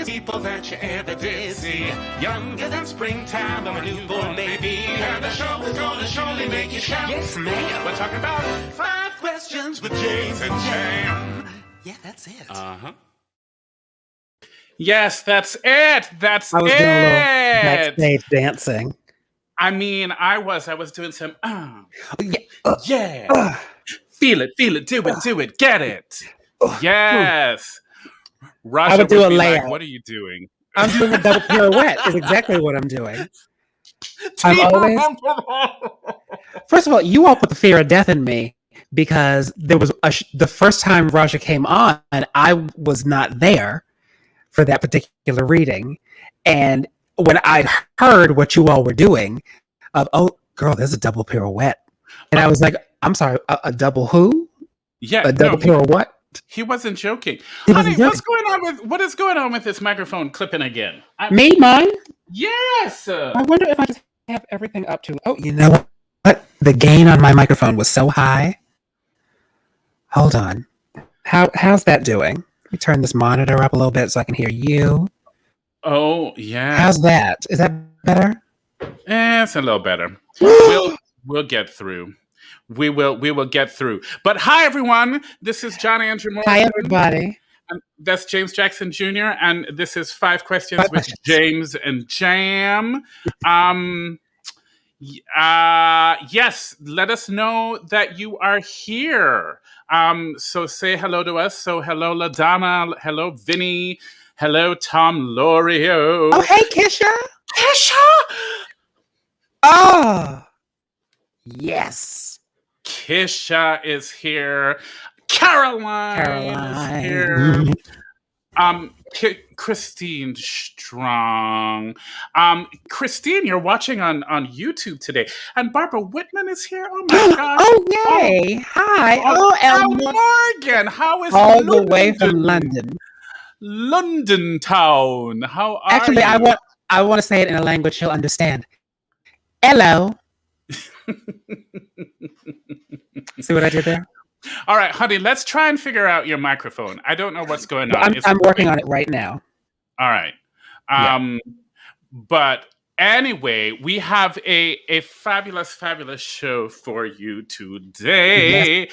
youngest people that you ever did see. Younger than springtime, or a newborn baby. And the show is gonna surely make you shout. Yes, ma'am. We're talking about 5 questions with James and Jam. Yeah, that's it. Uh-huh. Yes, that's it. That's I was it. doing a little backstage dancing. I mean, I was doing some, Yeah. Feel it, do it, get it. Yes. Rasha I would do a be layout. like, what are you doing? I'm doing a double pirouette is exactly what I'm doing. I'm always... First of all, you all put the fear of death in me because there was the first time Raja came on, I was not there for that particular reading. And when I heard what you all were doing, oh, girl, there's a double pirouette. And I was like, I'm sorry, a double who? Yeah, a double pirouette? He wasn't joking. He Honey, wasn't joking. what is going on with this microphone clipping again? Mine? Yes. I wonder if I just have everything up to... Oh, you know what? The gain on my microphone was so high. Hold on. How's that doing? Let me turn this monitor up a little bit so I can hear you. Oh, yeah. How's that? Is that better? It's a little better. We'll get through. We will get through. But hi, everyone. This is John Andrew Morgan. Hi, everybody. And that's James Jackson Jr. And this is 5 Questions with James and Jam. Yes, let us know that you are here. So say hello to us. So hello, LaDonna. Hello, Vinny. Hello, Tom Lorio. Oh, hey, Kisha. Oh, yes. Kisha is here. Caroline is here. Christine Strong. Christine, you're watching on YouTube today. And Barbara Whitman is here. Oh my gosh. Oh, yay. Hi. Oh, Morgan. How is all London? The way from London. London town. How are Actually, you? I want to say it in a language she'll understand. Hello. See what I did there? All right, honey, let's try and figure out your microphone. I don't know what's going on. I'm working on it right now. All right. But anyway, we have a fabulous, fabulous show for you today. Yes,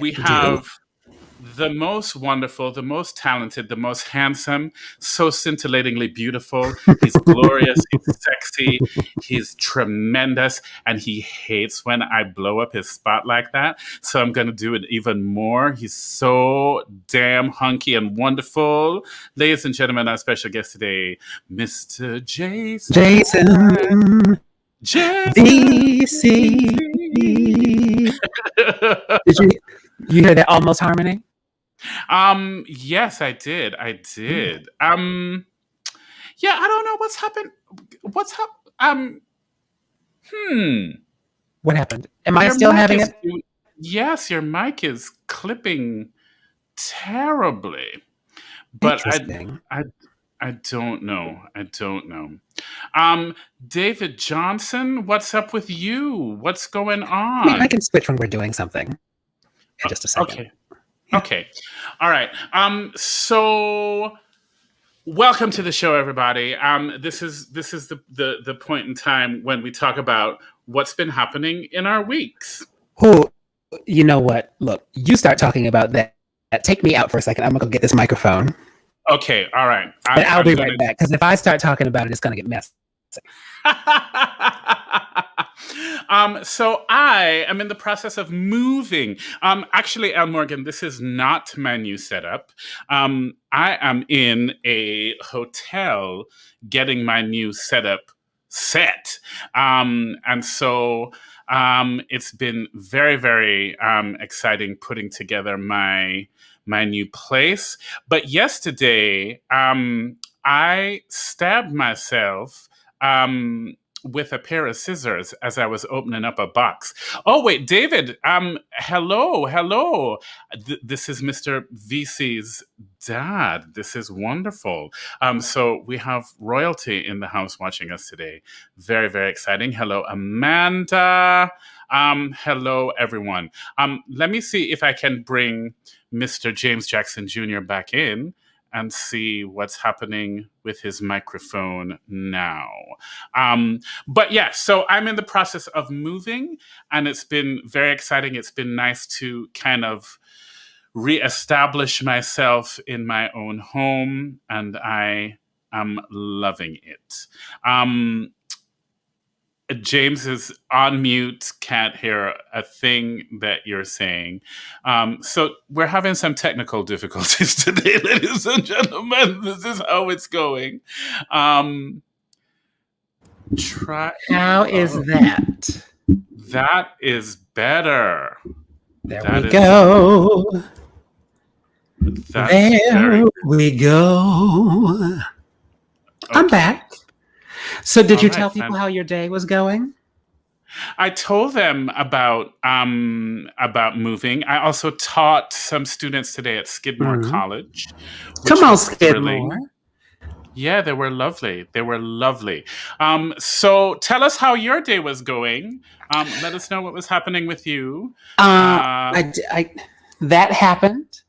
we have the most wonderful, the most talented, the most handsome, so scintillatingly beautiful. He's glorious, he's sexy, he's tremendous, and he hates when I blow up his spot like that. So I'm going to do it even more. He's so damn hunky and wonderful. Ladies and gentlemen, our special guest today, Mr. Jason. Veasey. Did you hear that almost harmony? Yes, I did. Yeah, I don't know what's happened. What happened? Am I still having it? Yes, your mic is clipping terribly. But I don't know. David Johnson, what's up with you? What's going on? I can switch when we're doing something. In just a second. Okay. All right. So welcome to the show, everybody. This is the point in time when we talk about what's been happening in our weeks. Oh, you know what? Look, you start talking about that. Take me out for a second. I'm gonna go get this microphone. Okay. All right. I'll be right back because if I start talking about it, it's gonna get messy. So I am in the process of moving. Actually, Al Morgan, this is not my new setup. I am in a hotel getting my new setup set. And so it's been very, very exciting putting together my new place. But yesterday, I stabbed myself with a pair of scissors as I was opening up a box. Oh, wait, David, hello. This is Mr. Veasey's dad. This is wonderful. So we have royalty in the house watching us today. Very, very exciting. Hello, Amanda. Hello, everyone. Let me see if I can bring Mr. James Jackson Jr. back in. and see what's happening with his microphone now. But yeah, so I'm in the process of moving, and it's been very exciting. It's been nice to kind of reestablish myself in my own home, and I am loving it. James is on mute, can't hear a thing that you're saying. So we're having some technical difficulties today, ladies and gentlemen. This is how it's going. How is that? That is better. There we go. There we go. I'm back. So did you tell people how your day was going? I told them about moving. I also taught some students today at Skidmore College. Come on, Skidmore. Yeah, they were lovely. So tell us how your day was going. Let us know what was happening with you. That happened.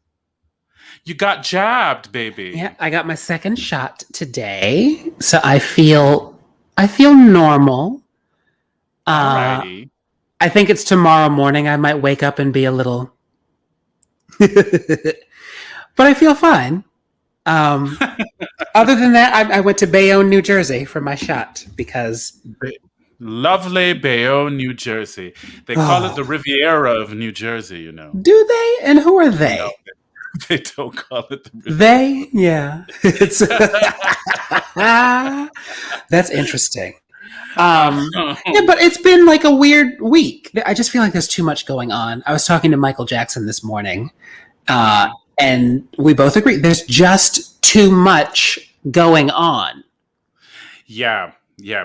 You got jabbed, baby. Yeah, I got my second shot today, so I feel normal. Alrighty. I think it's tomorrow morning. I might wake up and be a little, but I feel fine. Other than that, I went to Bayonne, New Jersey for my shot because lovely Bayonne, New Jersey. They call it the Riviera of New Jersey. You know? Do they? And who are they? No, they don't call it the Riviera. They, yeah. It's that's interesting. Yeah, but it's been like a weird week. I just feel like there's too much going on. I was talking to Michael Jackson this morning, and we both agree there's just too much going on. Yeah.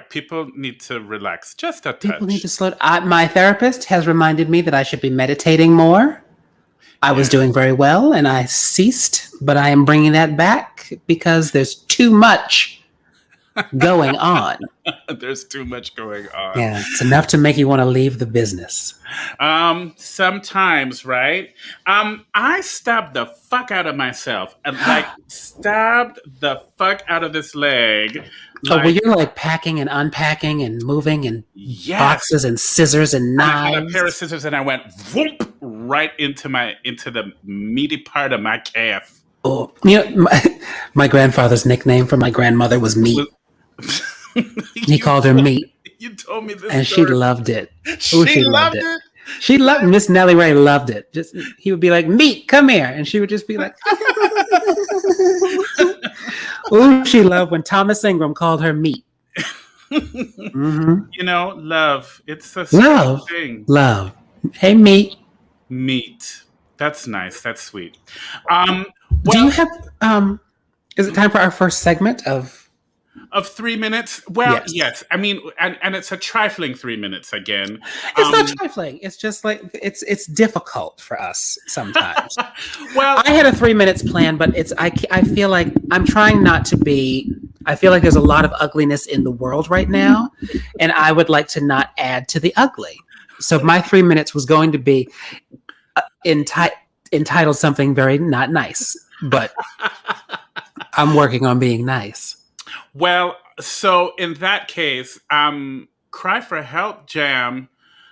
People need to relax just a touch. People need to slow down. My therapist has reminded me that I should be meditating more. I was doing very well, and I ceased, but I am bringing that back because there's too much going on. There's too much going on. Yeah, it's enough to make you want to leave the business. Sometimes, right? I stabbed the fuck out of myself and stabbed the fuck out of this leg. Well, you're like packing and unpacking and moving and boxes and scissors and knives. I had a pair of scissors and I went whoop right into the meaty part of my calf. Oh, my grandfather's nickname for my grandmother was Meat. He called her Meat. You told me this, and story. She loved it. She loved it. She loved Miss Nellie Ray. Loved it. He would be like, "Meat, come here," and she would just be like, "Ooh, she loved when Thomas Ingram called her Meat." Mm-hmm. Love. It's a thing. Love. Hey, Meat. Meat. That's nice. That's sweet. Do you have? Is it time for our first segment of 3 minutes? Well, yes. I mean, and it's a trifling 3 minutes again. It's not trifling. It's just like it's difficult for us sometimes. Well, I had a 3 minutes plan, but I feel like I'm trying not to be. I feel like there's a lot of ugliness in the world right now, and I would like to not add to the ugly. So my 3 minutes was going to be entitled something very not nice, but I'm working on being nice. Well, so in that case, cry for help, Jam.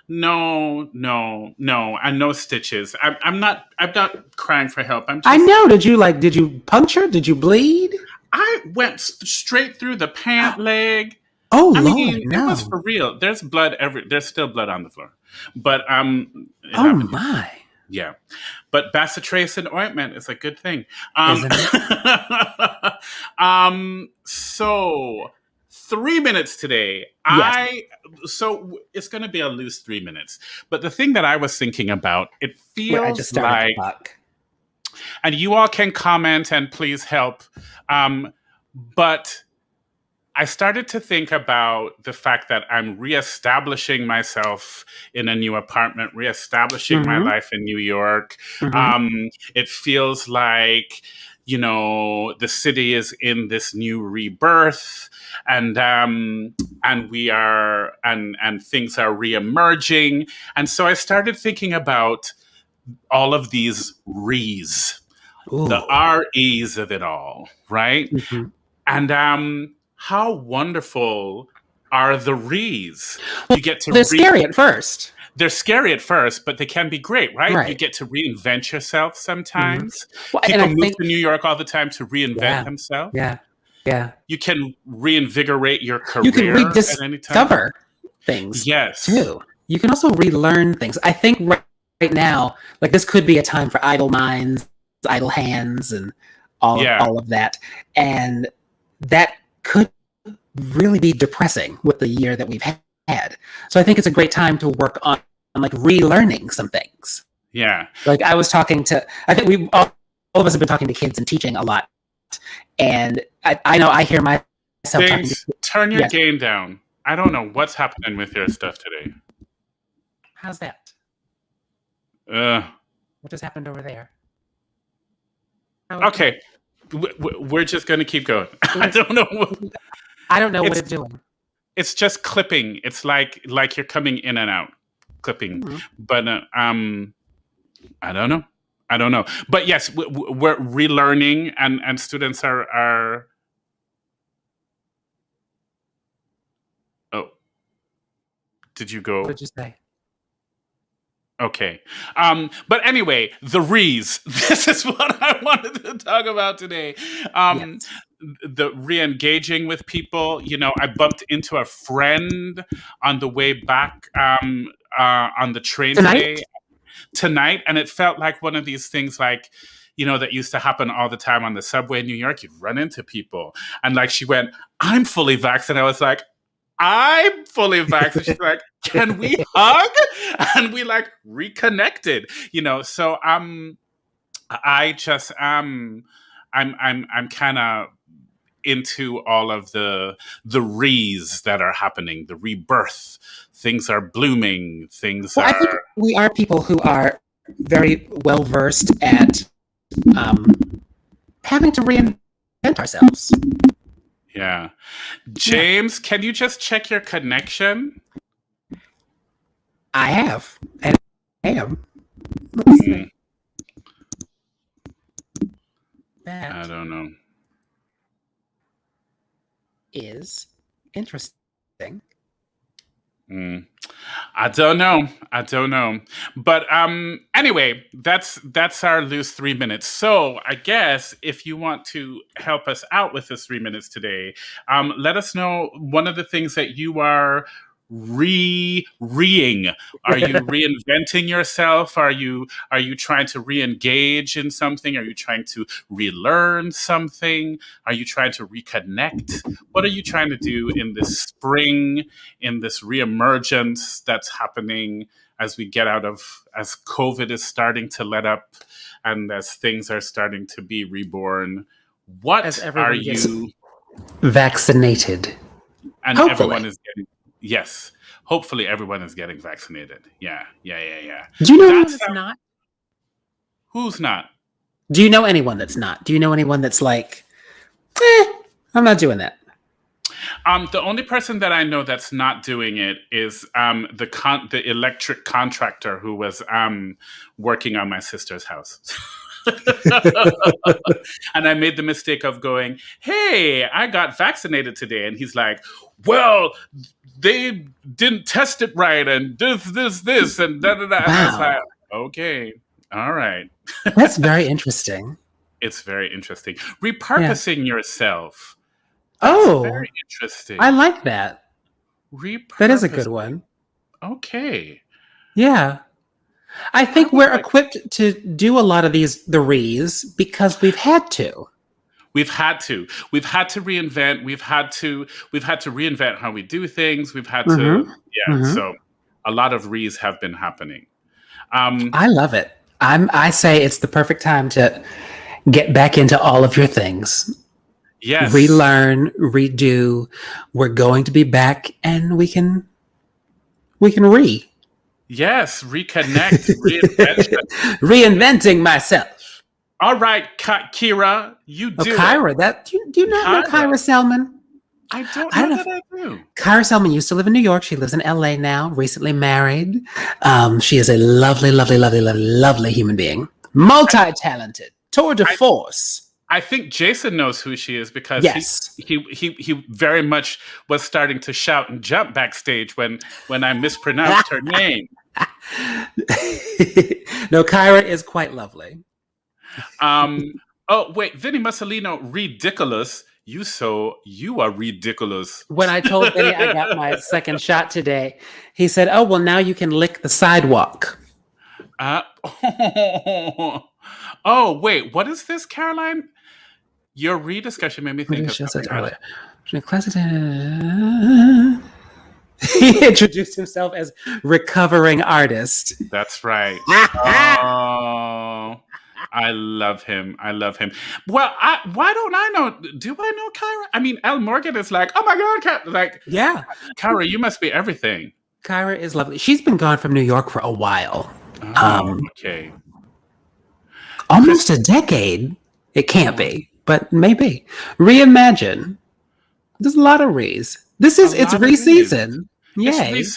No, and no stitches. I'm not crying for help. I know. Did you puncture? Did you bleed? I went straight through the pant leg. Oh, I Lord, mean, no. It was for real. There's blood there's still blood on the floor. But oh my. Yeah. But bacitracin ointment is a good thing. Isn't it? So 3 minutes today. Yes. So it's going to be a loose 3 minutes. But the thing that I was thinking about, it feels I just started like, and you all can comment and please help. But I started to think about the fact that I'm reestablishing myself in a new apartment, reestablishing my life in New York. It feels like, the city is in this new rebirth, and we are, and things are reemerging. And so I started thinking about all of these re's. the Ooh. REs of it all, right? Mhm. And how wonderful are the re's? You get to They're scary at first. They're scary at first, but they can be great, right? You Right. get to reinvent yourself Mhm. sometimes. Well, and People I move think, to New York all the time to reinvent yeah, themselves. yeah, yeah. You can reinvigorate your You can career at any time. rediscover things Yes. too. You can also relearn things. I think right now, like this could be a time for idle minds, idle hands, and Yeah. all of that. And that could really be depressing with the year that we've had. So I think it's a great time to work on like relearning some things. Yeah. Like I was talking to, I think we all of us have been talking to kids and teaching a lot. And I know I hear myself talking James, to, turn your yes. game down. I don't know what's happening with your stuff today. How's that? Uh, What just happened over there? okay. We're just going to keep going. I don't know. I don't know what it's doing. It's just clipping. It's like you're coming in and out, clipping. Mhm. But I don't know. I don't know. But yes, we're relearning, and students are. Oh, did you go? What did you say? Okay. But anyway, the re's. This is what I wanted to talk about today. Yes. The re-engaging with people. You know, I bumped into a friend on the way back on the train tonight, and it felt like one of these things like, you know, that used to happen all the time on the subway in New York. You'd run into people, and like she went, "I'm fully vaccinated." I was like, I'm fully vaccinated. She's like, can we hug? And we like reconnected, you know. So I just I'm kind of into all of the re's that are happening, the rebirth. Things are blooming. Things Well, I think are. we are people who are very well versed at having to reinvent ourselves. Yeah. James, can you just check your connection? I have. And I am. Let's see. That I don't know. is interesting. I don't know. But anyway, that's our loose 3 minutes. So I guess if you want to help us out with this 3 minutes today, let us know one of the things that you are reing. Are you reinventing yourself? Are you trying to re-engage in something? Are you trying to relearn something? Are you trying to reconnect? What are you trying to do in this spring, in this reemergence that's happening as we get out of, as COVID is starting to let up and as things are starting to be reborn? What are you vaccinated? and Hopefully. Everyone is getting. Yes. Hopefully everyone is getting vaccinated. Yeah. Do you know anyone that's not? Who's not? Do you know anyone that's not? Do you know anyone that's like, I'm not doing that? The only person that I know that's not doing it is the electric contractor who was working on my sister's house. And I made the mistake of going, "Hey, I got vaccinated today," and he's like, "Well, they didn't test it right, and this, and da da da." And I was like, "Okay, all right." That's very interesting. It's very interesting. Repurposing yourself. That's very interesting. I like that. That is a good one. Okay. Yeah. I think we're equipped to do a lot of the re's because we've had to. We've had to reinvent. We've had to reinvent how we do things. We've had to, So a lot of re's have been happening. I love it. I say it's the perfect time to get back into all of your things. Yes. Relearn, redo. We're going to be back, and we can Yes, reconnect, reinvention. Reinventing myself. All right, Kira, you do. Kyra, do you not know Kyra Selman? I don't know that I do. Kyra Selman used to live in New York. She lives in LA now, recently married. She is a lovely, lovely, lovely, lovely, lovely human being. Multi-talented. tour de force. I think Jason knows who she is because Yes. he very much was starting to shout and jump backstage when I mispronounced her name. No, Kyra is quite lovely. Oh wait, Vinny Mussolino, ridiculous. You are ridiculous. When I told Vinny I got my second shot today, he said, "Oh well, now you can lick the sidewalk." Oh wait, what is this, Caroline? Your rediscussion made me think of something earlier. He introduced himself as recovering artist. That's right. Oh, I love him. Well, why don't I know? Do I know Kyra? I mean, Elle Morgan is like, oh my God, Yeah. Kyra, you must be everything. Kyra is lovely. She's been gone from New York for a while. Okay. Almost a decade. It can't be, but maybe. Reimagine. There's a lot of re's. It's re-season. Yay. It's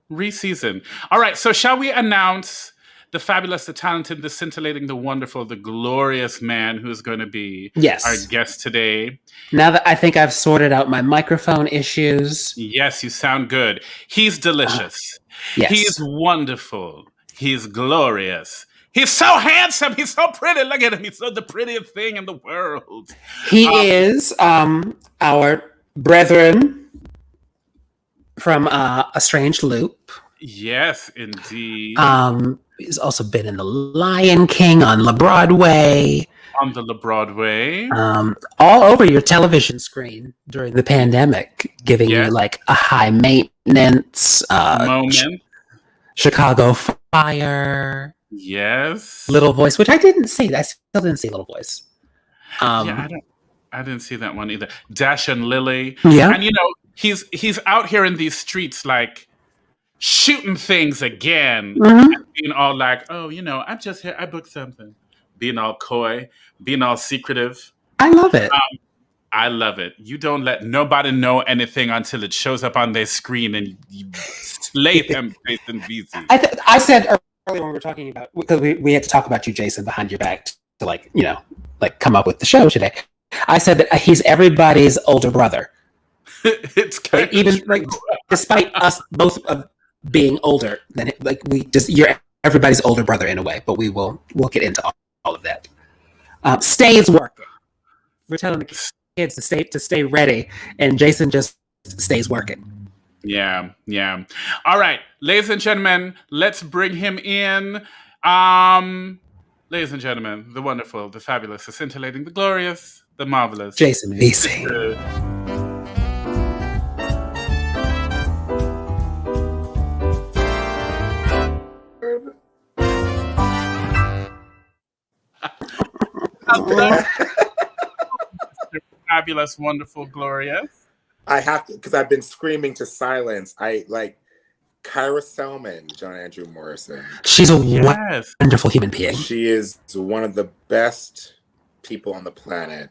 re-season. All right, so shall we announce the fabulous, the talented, the scintillating, the wonderful, the glorious man who's going to be our guest today? Now that I think I've sorted out my microphone issues. Yes, you sound good. He's delicious. Yes. He's wonderful. He's glorious. He's so handsome. He's so pretty. Look at him. He's the prettiest thing in the world. He is our brethren from A Strange Loop. Yes, indeed. He's also been in The Lion King on La Broadway. On the La Broadway. All over your television screen during the pandemic, giving you like a high maintenance moment. Chicago Fire. Yes. Little Voice, which I didn't see. I still didn't see Little Voice. I didn't see that one either. Dash and Lily. Yeah. And he's out here in these streets like shooting things again. Mm-hmm. And being all like, oh, I'm just here. I booked something. Being all coy, being all secretive. I love it. I love it. You don't let nobody know anything until it shows up on their screen and you slay them, Jason Veasey. I said earlier when we were talking about, because we had to talk about you, Jason, behind your back to come up with the show today. I said that he's everybody's older brother. It's kind even despite us both being older than you're everybody's older brother in a way. But we'll get into all of that. Stays working. We're telling the kids to stay ready, and Jason just stays working. Yeah. All right, ladies and gentlemen, let's bring him in. Ladies and gentlemen, the wonderful, the fabulous, the scintillating, the glorious, the marvelous Jason Veasey. Fabulous, wonderful, glorious. I have to, because I've been screaming to silence. I like Kyra Selman, John Andrew Morrison. She's a wonderful human being. She is one of the best people on the planet.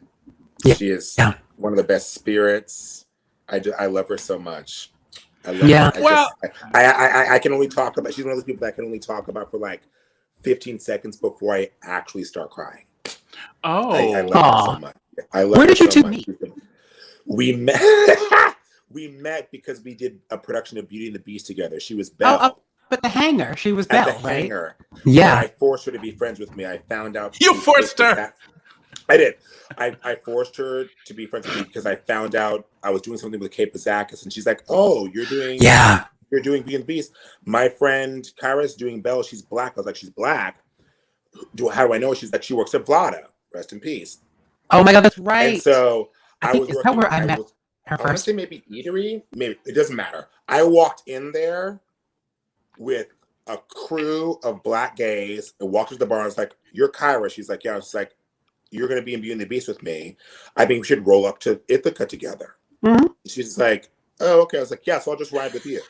Yeah. She is one of the best spirits. I love her so much. I love her. I can only talk about. She's one of those people that I can only talk about for like 15 seconds before I actually start crying. Oh, I love her so much. Where did you two meet? We met. We met because we did a production of Beauty and the Beast together. She was Belle. Up at the hangar. She was Belle, at the right? hangar. Yeah. And I forced her to be friends with me. I found out. You forced her. I did. I forced her to be friends with me because I found out I was doing something with Kate Bazakis, and she's like, "Oh, you're doing Beauty and the Beast." My friend Kyra's doing Belle. She's black. I was like, "She's black. How do I know?" She's like, "She works at Vlada. Rest in peace." Oh my God, that's right. And so I was working. Where I met her I want to first. say maybe Eatery. Maybe it doesn't matter. I walked in there with a crew of black gays and walked to the bar. I was like, "You're Kyra." She's like, "Yeah." I was like, "You're going to be in Beauty and the Beast with me. I think we should roll up to Ithaca together." Mm-hmm. She's like, "Oh, okay." I was like, "Yeah, so I'll just ride with you."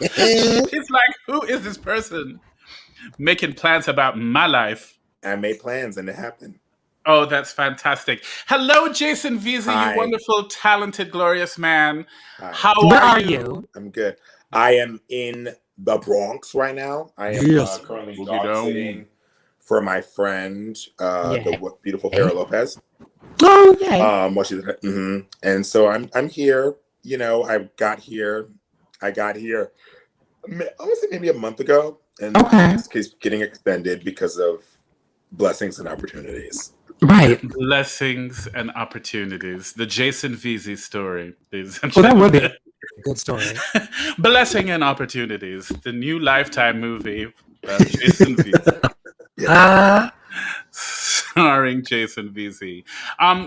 It's like, who is this person making plans about my life? I made plans and it happened. Oh, that's fantastic. Hello, Jason Veasey, Hi. you wonderful, talented, glorious man. Hi. How Where are are you? you? I'm good. I am in the Bronx right now. I am currently dog sitting for my friend, the beautiful Farrah Lopez. Oh, yay. And so I'm here. You know, I got here. I would say maybe a month ago, and this keeps getting extended because of blessings and opportunities. Right. Blessings and opportunities. The Jason Veasey story. Well, that would be a good story. Blessing and opportunities. The new Lifetime movie. Jason Veasey. Starring Jason Veasey.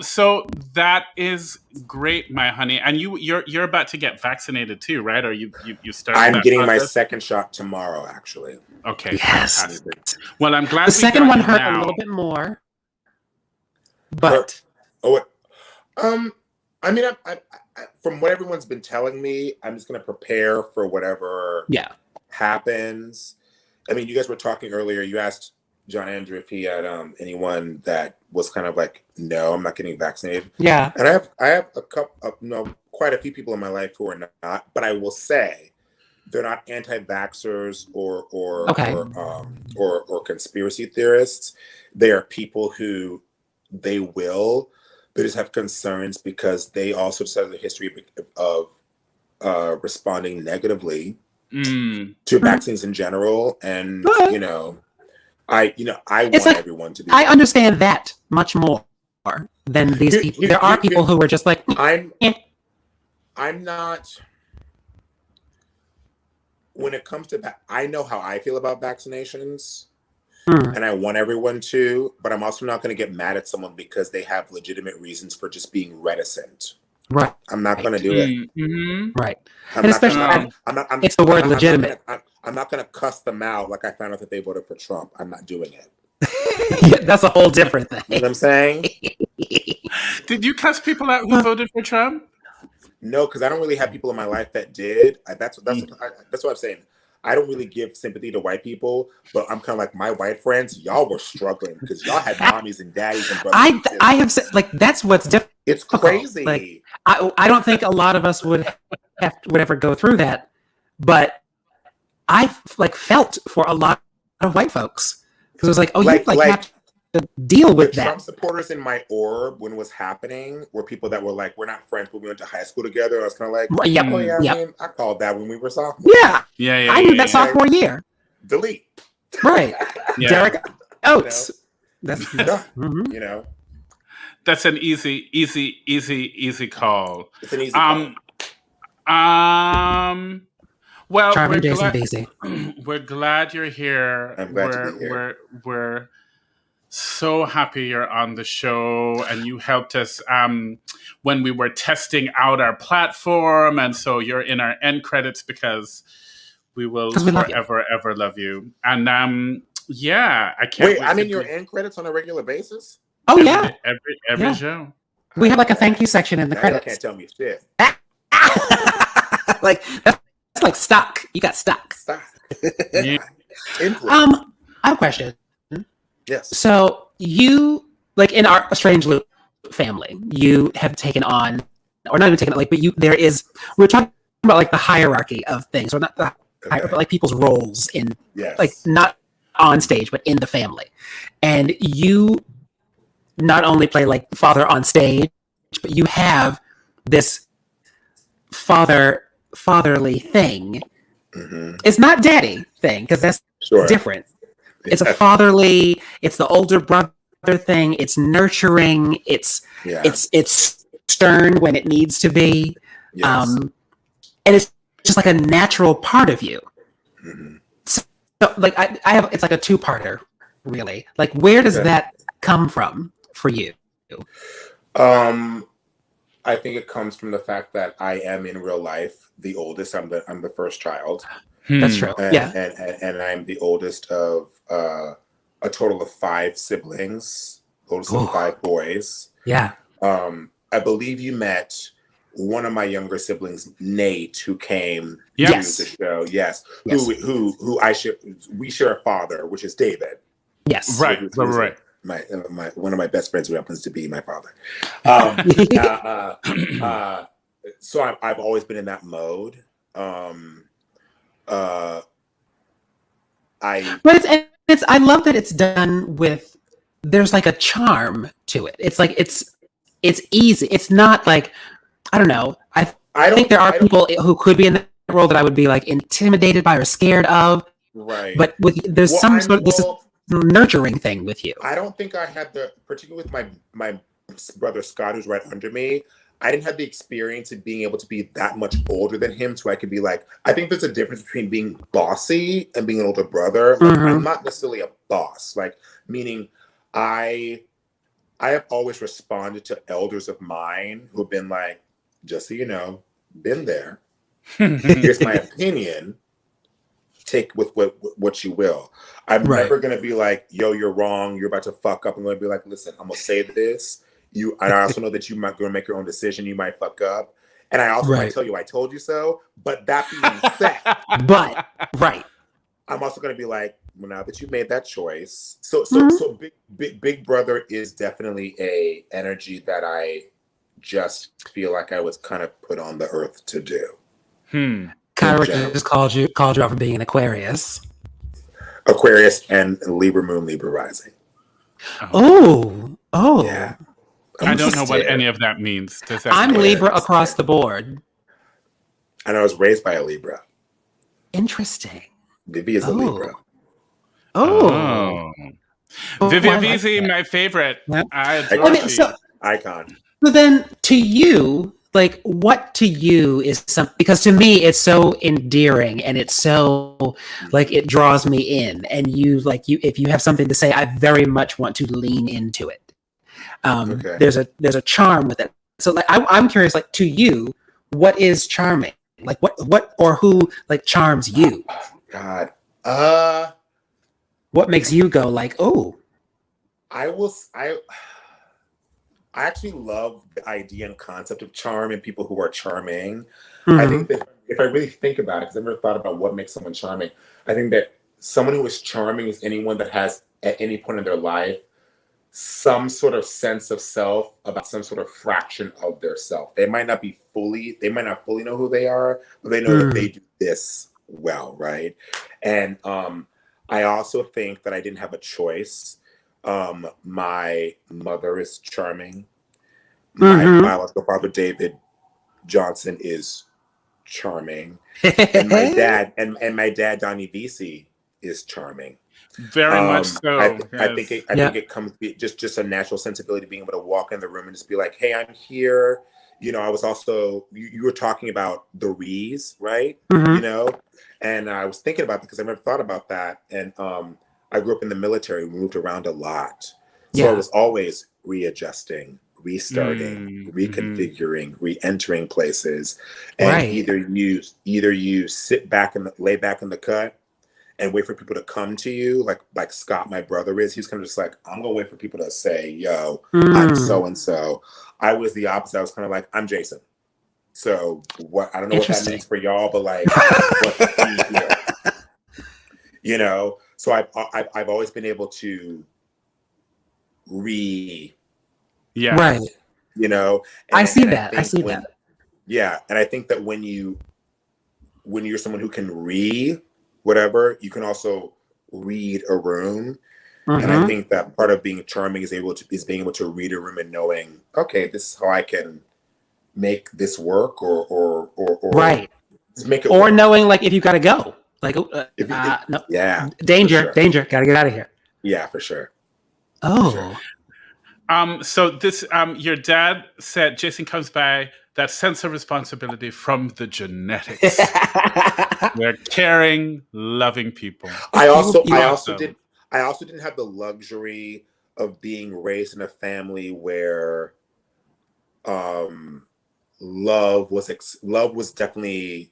So that is great, my honey. And you're about to get vaccinated too, right? Or you started? I'm getting my second shot tomorrow, actually. Okay. Yes. Fantastic. Well, I'm glad the second one hurt a little bit more. But I mean, I, from what everyone's been telling me, I'm just going to prepare for whatever happens. I mean, you guys were talking earlier. You asked John Andrew if he had anyone that was kind of like, no, I'm not getting vaccinated. Yeah, and I have a couple of, quite a few people in my life who are not. But I will say, they're not anti-vaxxers or conspiracy theorists. They are people who they just have concerns because they also just have a history of responding negatively to vaccines in general. And I want everyone to be. I understand that much more than these people. There are people who are just like I'm not. When it comes to I know how I feel about vaccinations. And I want everyone to, but I'm also not going to get mad at someone because they have legitimate reasons for just being reticent. Right. I'm not going to do it. Right. It's the word legitimate. I'm not going to cuss them out like I found out that they voted for Trump. I'm not doing it. That's a whole different thing. You know what I'm saying? Did you cuss people out who voted for Trump? No, because I don't really have people in my life that did. That's what I'm saying. I don't really give sympathy to white people, but I'm kind of like, my white friends, y'all were struggling because y'all had mommies and daddies and brothers. I have said, like, that's what's different. It's crazy. Like, I don't think a lot of us would ever go through that, but I felt for a lot of white folks because it was like, oh, you have to deal with that. Trump supporters in my orb when it was happening were people that were like, we're not friends, but we went to high school together. I was kind of like, I mean, I called that when we were sophomores. Yeah. I knew that sophomore year. Delete. Right. Derek Oates. That's you know. That's an easy call. It's an easy call. Well, we're glad you're here. I'm glad to be here. We're so happy you're on the show, and you helped us when we were testing out our platform, and so you're in our end credits because we will forever ever love you. And I can't wait. I'm in your end credits on a regular basis. Oh yeah, every show. We have like a thank you section in the credits. You can't tell me shit. Like that's like stock. You got stock. Yeah. I have a question. Yes. So you, like in our Strange Loop family, you have taken on, or not even taken on, but we're talking about like the hierarchy of things, or not the but like people's roles in, like not on stage, but in the family. And you not only play like father on stage, but you have this fatherly thing. It's not daddy thing, because that's different. It's a fatherly, it's the older brother thing, it's nurturing, it's stern when it needs to be. And it's just like a natural part of you. So like I have, it's like a two-parter, really. Like, where does that come from for you? I think it comes from the fact that I am in real life the oldest. I'm the first child. That's true. And I'm the oldest of a total of 5 siblings, oldest of 5 boys. Yeah. I believe you met one of my younger siblings, Nate, who came to the show. Yes. Who we share a father, which is David. Yes. Right. My one of my best friends who happens to be my father. So I've always been in that mode. But it's I love that it's done with, there's like a charm to it. It's like it's easy. It's not like, I don't know. I think there are people who could be in that role that I would be like intimidated by or scared of. Right. But there's some sort of this nurturing thing with you. I don't think I had particularly with my brother Scott, who's right under me. I didn't have the experience of being able to be that much older than him, so I could be like, I think there's a difference between being bossy and being an older brother. Like, I'm not necessarily a boss, like meaning I have always responded to elders of mine who've been like, just so you know, been there. Here's my opinion. Take with what you will. I'm never gonna be like, yo, you're wrong. You're about to fuck up. I'm gonna be like, listen, I'm gonna say this. And I also know that you might go and make your own decision. You might fuck up. And I also might tell you, I told you so. But that being said, I'm also going to be like, well, now that you've made that choice. So big brother is definitely a energy that I just feel like I was kind of put on the earth to do. Kyra just called you out for being an Aquarius. Aquarius and Libra moon, Libra rising. Oh. Yeah. I don't know what any of that means. Does that I'm Libra across the board. And I was raised by a Libra. Interesting. Vivi is a Libra. Vivian Veasey, my favorite. Yep. I adore Icon. So then, to you, like, what to you is something? Because to me, it's so endearing and it's so like it draws me in. And if you have something to say, I very much want to lean into it. There's a charm with it. So like I'm curious, like, to you, what is charming? Like what or who like charms you? God. What makes you go like, oh? I actually love the idea and concept of charm and people who are charming. I think that if I really think about it, because I've never thought about what makes someone charming, I think that someone who is charming is anyone that has at any point in their life some sort of sense of self about some sort of fraction of their self. They might not fully know who they are, but they know that they do this well, right? And I also think that I didn't have a choice. My mother is charming. My biological father, David Johnson, is charming. And my dad, Donnie Veasey, is charming. Very much so. I think it comes just a natural sensibility, being able to walk in the room and just be like, hey, I'm here. You know, I was also, you were talking about the Rees, right? You know, and I was thinking about that because I never thought about that. And I grew up in the military. We moved around a lot. So I was always readjusting, restarting, reconfiguring, re-entering places. And either you sit back and lay back in the cut and wait for people to come to you, like Scott, my brother, is. He's kind of just like, I'm gonna wait for people to say, yo, I'm so and so. I was the opposite. I was kind of like, I'm Jason. So what? I don't know what that means for y'all, but like, what's the key here? You know. So I've always been able to you know. I see that. Yeah, and I think that when you're someone who can whatever, you can also read a room. And I think that part of being charming is being able to read a room and knowing, okay, this is how I can make this work or make it or work. knowing like if you gotta go, like no, danger, gotta get out of here. Yeah, for sure. So this your dad said Jason comes by that sense of responsibility from the genetics. They're caring, loving people. I also didn't have the luxury of being raised in a family where love was definitely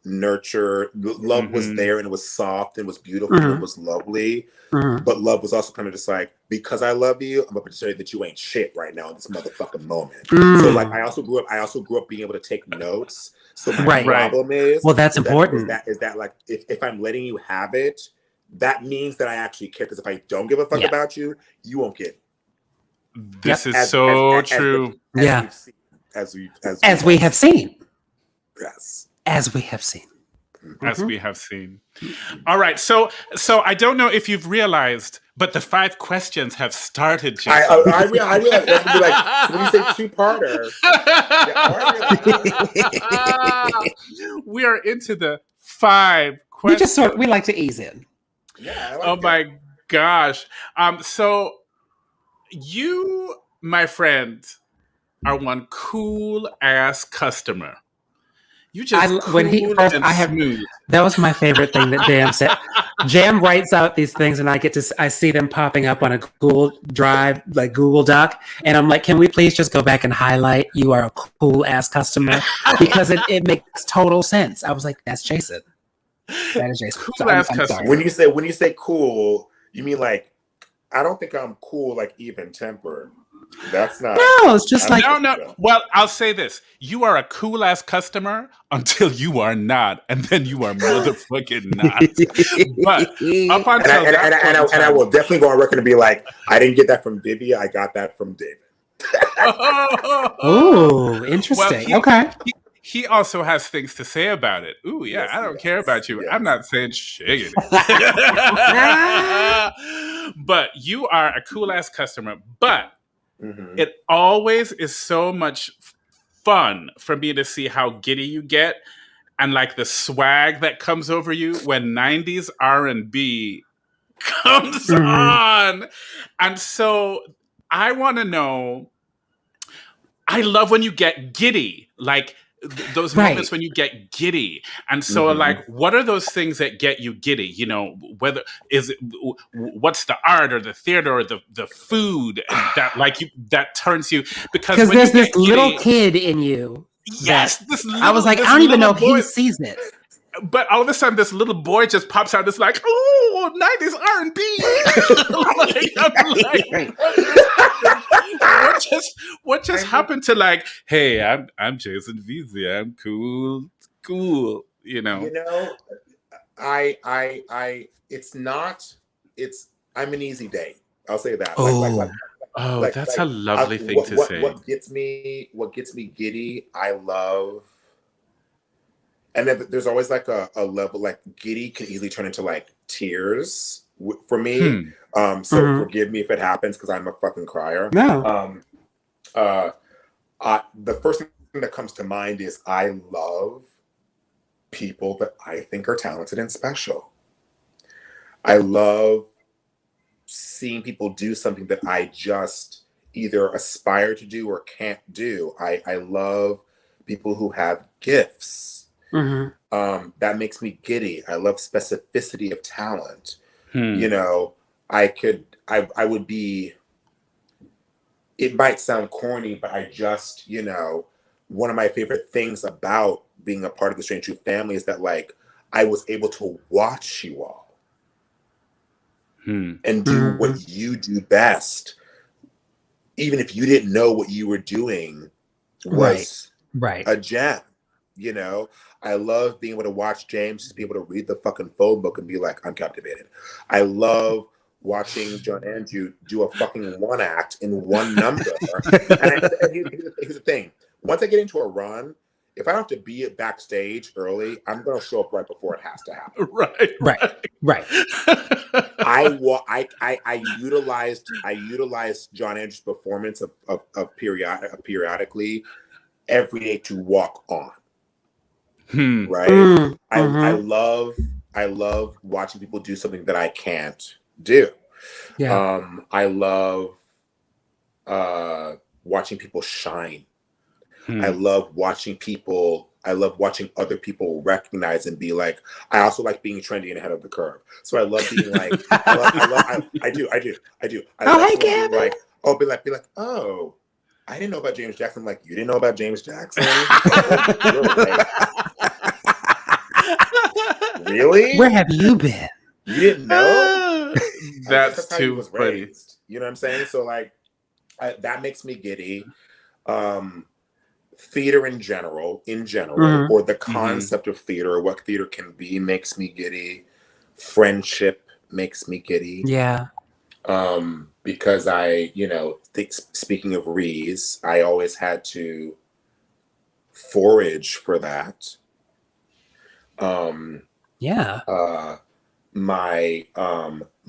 nurtured. Love was there, and it was soft and was beautiful and it was lovely. But love was also kind of just like, because I love you, I'm about to tell you that you ain't shit right now in this motherfucking moment. So like I also grew up being able to take notes. So my problem is, well, that's important. Is that like if I'm letting you have it, that means that I actually care. Because if I don't give a fuck about you, you won't get. This is so true. As we have seen. As we have seen. Yes. As we have seen. as we have seen. All right, so I don't know if you've realized, but the 5 questions have started, Jason. I realize that's gonna be like when you say two-parter. We are into the 5 questions. We like to ease in. Yeah. I Oh like my gosh. So you, my friend, are one cool ass customer. You just smooth. That was my favorite thing that Jam said. Jam writes out these things, and I see them popping up on a Google Drive, like Google Doc, and I'm like, can we please just go back and highlight you are a cool ass customer, because it makes total sense. I was like, that's Jason. That is Jason. Cool ass customer. When you say cool, you mean like, I don't think I'm cool, like even tempered. That's not. No, it's just like no. Well, I'll say this: you are a cool ass customer until you are not, and then you are motherfucking not. But up until and I will definitely go on record and be like, I didn't get that from Vivi. I got that from David. Oh, interesting. Well, okay. He also has things to say about it. Ooh, yeah, Yes, I don't care about you. Yes. I'm not saying shit. But you are a cool ass customer. But it always is so much fun for me to see how giddy you get and like the swag that comes over you when 90s R&B comes on. And so I want to know, I love when you get giddy, like those moments when you get giddy. And so like, what are those things that get you giddy? You know, whether what's the art or the theater or the food that like you, that turns you, because there's this little kid in you. Yes. I was like, I don't even know if he sees it. But all of a sudden, this little boy just pops out. It's like, oh, 90s R&B. What just happened to like, hey, I'm Jason Veasey. I'm cool. You know. You know, I'm an easy day. I'll say that. That's a lovely thing to say. What gets me giddy, I love. And then there's always like a level, like giddy can easily turn into like tears for me. So forgive me if it happens because I'm a fucking crier. No. The first thing that comes to mind is I love people that I think are talented and special. I love seeing people do something that I just either aspire to do or can't do. I love people who have gifts. That makes me giddy. I love specificity of talent. You know, I would be, it might sound corny, but I just, you know, one of my favorite things about being a part of the Strange Truth family is that like, I was able to watch you all and do what you do best. Even if you didn't know what you were doing was a gem, you know? I love being able to watch James just be able to read the fucking phone book and be like, I'm captivated. I love watching John Andrew do a fucking one act in one number. and here's the thing. Once I get into a run, if I don't have to be backstage early, I'm going to show up right before it has to happen. Right. I utilized John Andrew's performance of periodically every day to walk on. Right. I love watching people do something that I can't do. I love watching people shine. I love watching other people recognize and be like, I also like being trendy and ahead of the curve. So I love being like, I do. I love hey, Gavin. like, be like, oh, I didn't know about James Jackson. I'm like, you didn't know about James Jackson? Really? Where have you been? You didn't know? That's how he too was funny. raised. You know what I'm saying? So like, that makes me giddy. Theater in general, or the concept of theater, or what theater can be, makes me giddy. Friendship makes me giddy. Yeah. Because I, you know, speaking of Rees, I always had to forage for that. Yeah. My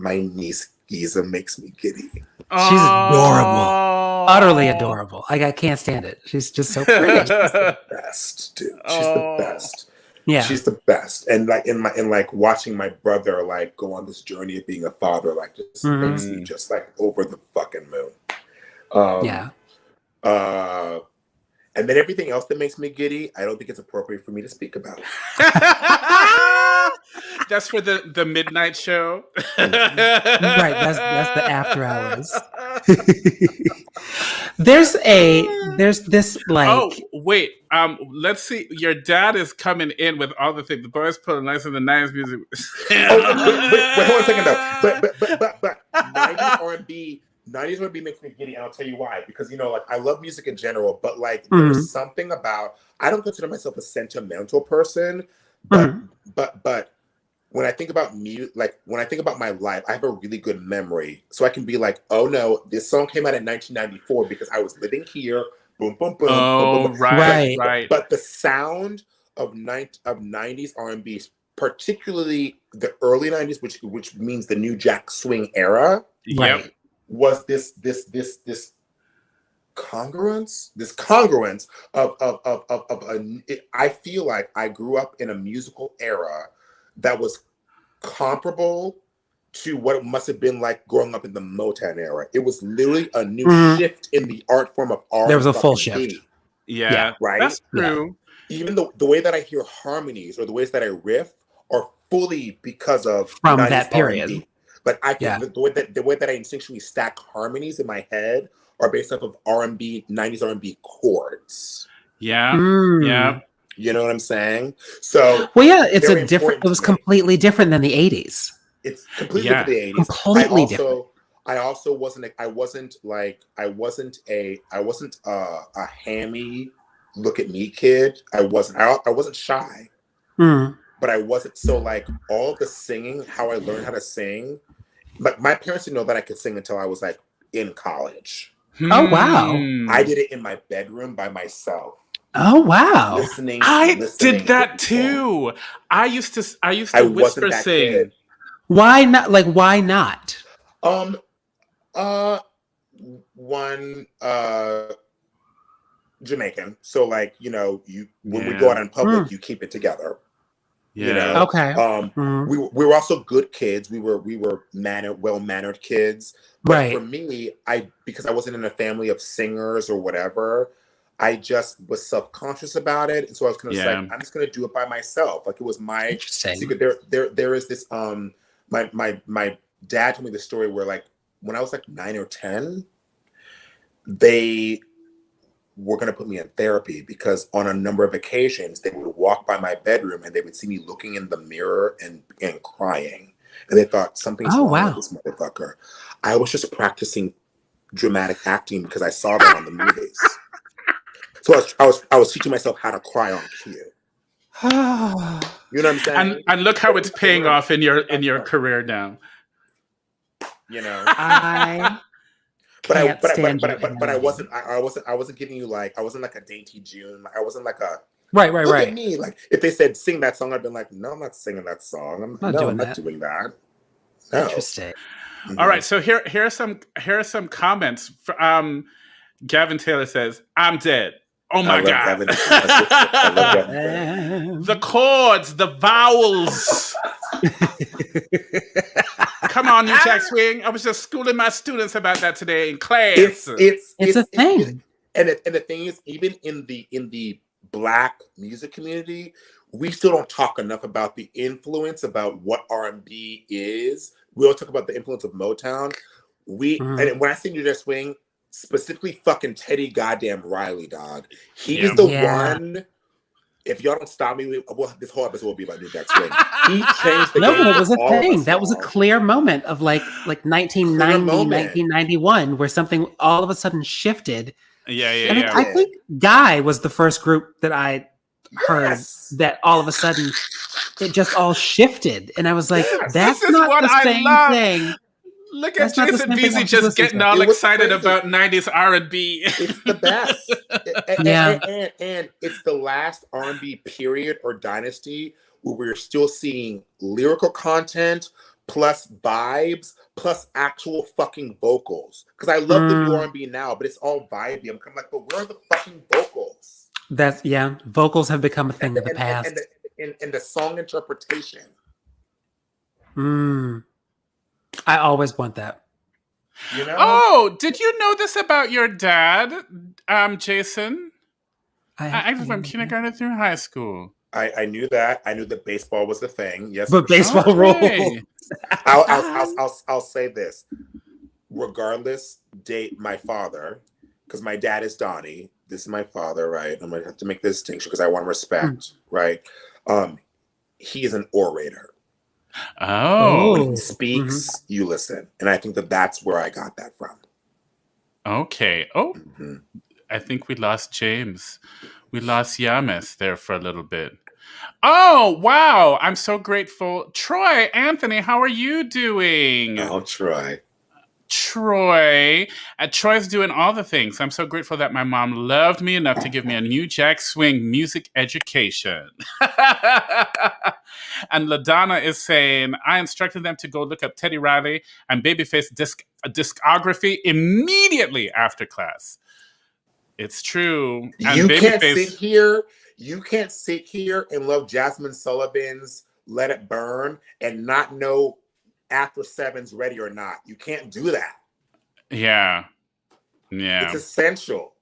niece Giza makes me giddy. She's adorable. Oh. Utterly adorable. I can't stand it. She's just so pretty. She's the best, dude. She's the best. Yeah. She's the best. And like watching my brother like go on this journey of being a father, like just makes me just like over the fucking moon. Yeah. And then everything else that makes me giddy, I don't think it's appropriate for me to speak about. That's for the midnight show. Right. That's the after hours. There's this like. Oh wait, let's see. Your dad is coming in with all the things. The boys put nice in the 90s music. Wait, hold on a second though. But 90s R&B. 90s R&B makes me giddy, and I'll tell you why. Because like I love music in general, but like there's something about, I don't consider myself a sentimental person, but when I think about music, like when I think about my life, I have a really good memory, so I can be like, oh no, this song came out in 1994 because I was living here. Boom, boom, boom. Oh, boom, boom. right. But the sound of 90s R&B, particularly the early 90s, which means the new Jack Swing era. Yep. Was this congruence I feel like I grew up in a musical era that was comparable to what it must have been like growing up in the Motown era. It was literally a new shift in the art form of R&B. There was a full shift. Yeah, right. That's true. Yeah. Even the way that I hear harmonies or the ways that I riff are fully because of from that period. R&B. Like the way that I instinctually stack harmonies in my head are based off of 90s R&B chords. Yeah. Yeah. You know what I'm saying? So it was completely different than the 80s. It's completely different than the 80s. Completely different. I also wasn't a hammy look at me kid. I wasn't shy. But I wasn't, so like all of the singing, how I learned how to sing, but my parents didn't know that I could sing until I was like in college. Oh wow. I did it in my bedroom by myself. Oh wow. Listening. I did that too. I used to whisper sing. Kid. Why not? Like why not? Jamaican. So like, when we go out in public, you keep it together. Yeah. Okay. We were also good kids. We were well-mannered kids. But right. For me, because I wasn't in a family of singers or whatever, I just was self-conscious about it. And so I was kind of like, I'm just gonna do it by myself. Like it was my secret. There is this my dad told me the story where like when I was like 9 or 10, they were going to put me in therapy because on a number of occasions they would walk by my bedroom and they would see me looking in the mirror and crying, and they thought something's wrong with this motherfucker. I was just practicing dramatic acting because I saw that on the movies. So I was teaching myself how to cry on cue. You know what I'm saying? And look how it's paying off in your career now. But I wasn't giving you like, I wasn't like a dainty June. I wasn't like a look at me. Like if they said sing that song, I'd been like, no, I'm not singing that song. I'm not doing that. No. Interesting. All right, so here are some comments. Gavin Taylor says, "I'm dead." Oh my God! The chords, the vowels. Come on, you Jack Swing. I was just schooling my students about that today in class. It's a thing. And the thing is, even in the Black music community, we still don't talk enough about the influence about what R&B is. We all talk about the influence of Motown. And when I say New Jack Swing, specifically fucking Teddy goddamn Riley, dog. He is the one. If y'all don't stop me, this whole episode will be about New Jack Swing. He changed the game. No, it was a thing. That was a clear moment of like 1990, 1991, where something all of a sudden shifted. Yeah. I think Guy was the first group that I heard that all of a sudden it just all shifted, and I was like, "That's not the same thing." Look at Jason Veasey just getting all excited about 90s R&B. It's the best. And it's the last R&B period or dynasty where we're still seeing lyrical content plus vibes plus actual fucking vocals. Because I love the new R&B now, but it's all vibey. I'm kind of like, but where are the fucking vocals? Vocals have become a thing of the past. And the song interpretation. I always want that. You know? Oh, did you know this about your dad, Jason? I was from kindergarten through high school. I knew that. I knew that baseball was the thing. Yes, but baseball rules. I'll say this. Regardless, date my father, because my dad is Donnie. This is my father, right? I'm gonna have to make the distinction because I want respect, right? He is an orator. Oh, when he speaks, you listen, and I think that that's where I got that from. Okay. Oh, I think we lost James. We lost Yamis there for a little bit. Oh, wow. I'm so grateful. Troy, Anthony, how are you doing? Oh, Troy. Troy's doing all the things. I'm so grateful that my mom loved me enough to give me a New Jack Swing music education. And LaDonna is saying, I instructed them to go look up Teddy Riley and Babyface discography immediately after class. It's true. And You can't sit here and love Jasmine Sullivan's Let It Burn and not know After Seven's Ready or Not. You can't do that. Yeah. It's essential.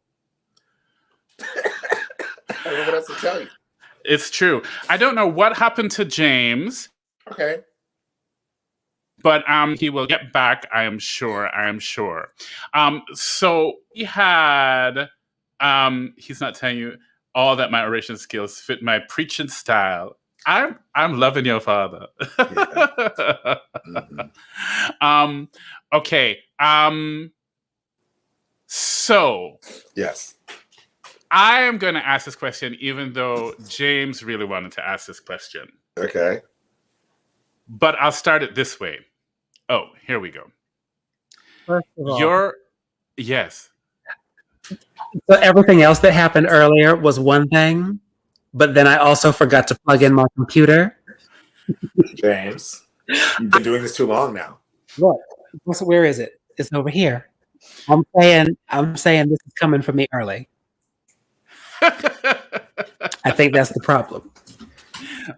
I don't know what else to tell you. It's true. I don't know what happened to James. Okay. But he will get back, I am sure. So we had, he's not telling you all that my oration skills fit my preaching style. I'm loving your father. Yeah. Okay. So yes, I am going to ask this question, even though James really wanted to ask this question. Okay. But I'll start it this way. Oh, here we go. First of all, yes. So everything else that happened earlier was one thing, but then I also forgot to plug in my computer. James, you've been doing this too long now. Look, where is it? It's over here. I'm saying this is coming for me early. I think that's the problem.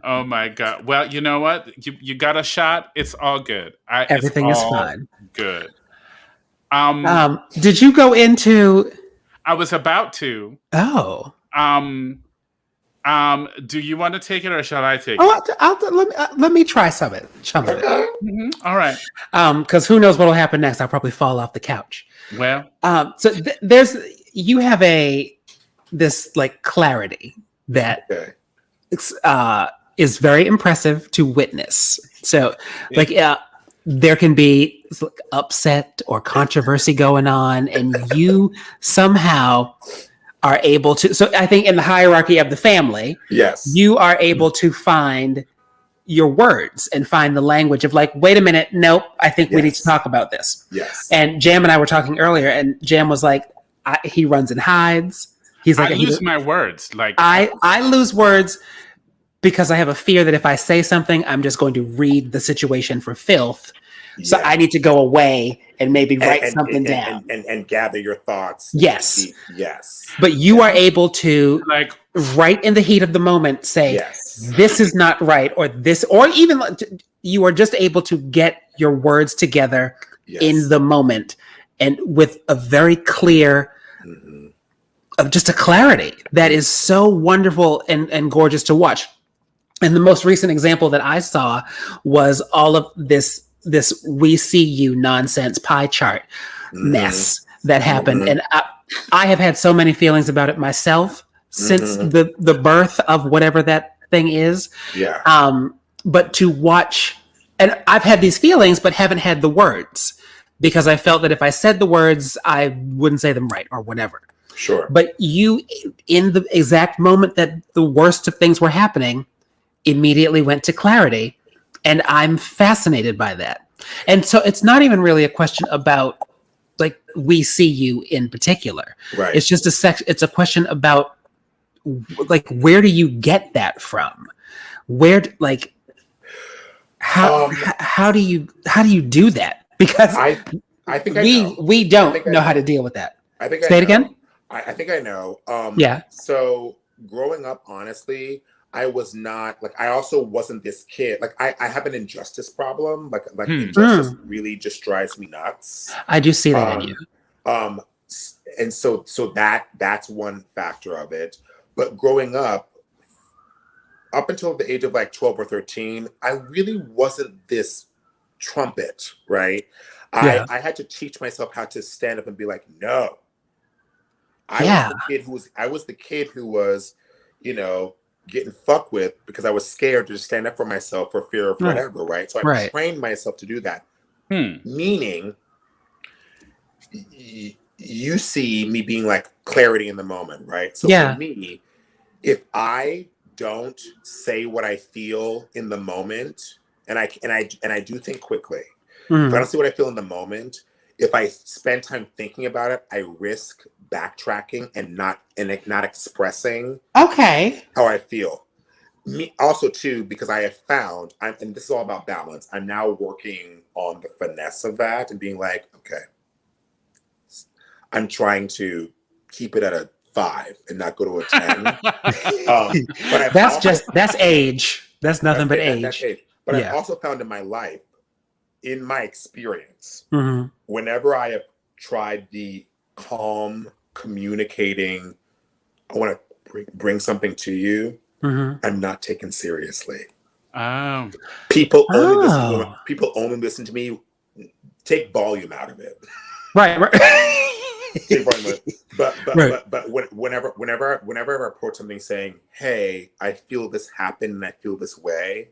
Oh my God. Well, you know what? You got a shot. It's all good. Everything is fine. Good. Did you go into? I was about to. Oh. Do you want to take it or shall I take it? Let me try some of it. Mm-hmm. All right. Because who knows what will happen next? I'll probably fall off the couch. Well. So you have this like clarity that is very impressive to witness. So there can be upset or controversy going on, and you somehow are able to. So I think in the hierarchy of the family, yes, you are able to find your words and find the language of like, wait a minute, nope, I think we need to talk about this. Yes. And Jam and I were talking earlier, and Jam was like, he runs and hides. He's like, I lose my words. Like I lose words because I have a fear that if I say something, I'm just going to read the situation for filth. Yes. So I need to go away and maybe write something down and gather your thoughts. Yes. Yes. But you are able to, like, right in the heat of the moment, say, this is not right, or this, or even you are just able to get your words together in the moment and with a very clear, of just a clarity that is so wonderful and gorgeous to watch. And the most recent example that I saw was all of this "we see you" nonsense pie chart mess that happened. And I have had so many feelings about it myself since the birth of whatever that thing is. Yeah. But to watch, and I've had these feelings, but haven't had the words because I felt that if I said the words, I wouldn't say them right or whatever. Sure. But you, in the exact moment that the worst of things were happening, immediately went to clarity. And I'm fascinated by that. And so it's not even really a question about like "we see you" in particular. Right. It's just it's a question about like, where do you get that from? Where, like, how do you do that? Because I think I know. we don't know how to deal with that. I think Say it again. I think I know. Yeah. So growing up, honestly, I was not like, I also wasn't this kid. Like I have an injustice problem. Like injustice really just drives me nuts. I do see that in you. And so that's one factor of it. But growing up until the age of like 12 or 13, I really wasn't this trumpet, right? Yeah. I had to teach myself how to stand up and be like, no. I was the kid who was, you know, getting fucked with because I was scared to just stand up for myself for fear of whatever, right? So I trained myself to do that. Meaning, you see me being like clarity in the moment, right? So for me, if I don't say what I feel in the moment, and I do think quickly. If I don't see what I feel in the moment, if I spend time thinking about it, I risk backtracking and not expressing how I feel. Me also too, because I have found, and this is all about balance. I'm now working on the finesse of that and being like, okay, I'm trying to keep it at a 5 and not go to a 10. But that's age. That's nothing but age. That's age. But I've also found in my life, in my experience, whenever I have tried the calm communicating, I want to bring something to you, I'm not taken seriously. People only listen to me. Take volume out of it. Right. But whenever I report something saying, "Hey, I feel this happen and I feel this way,"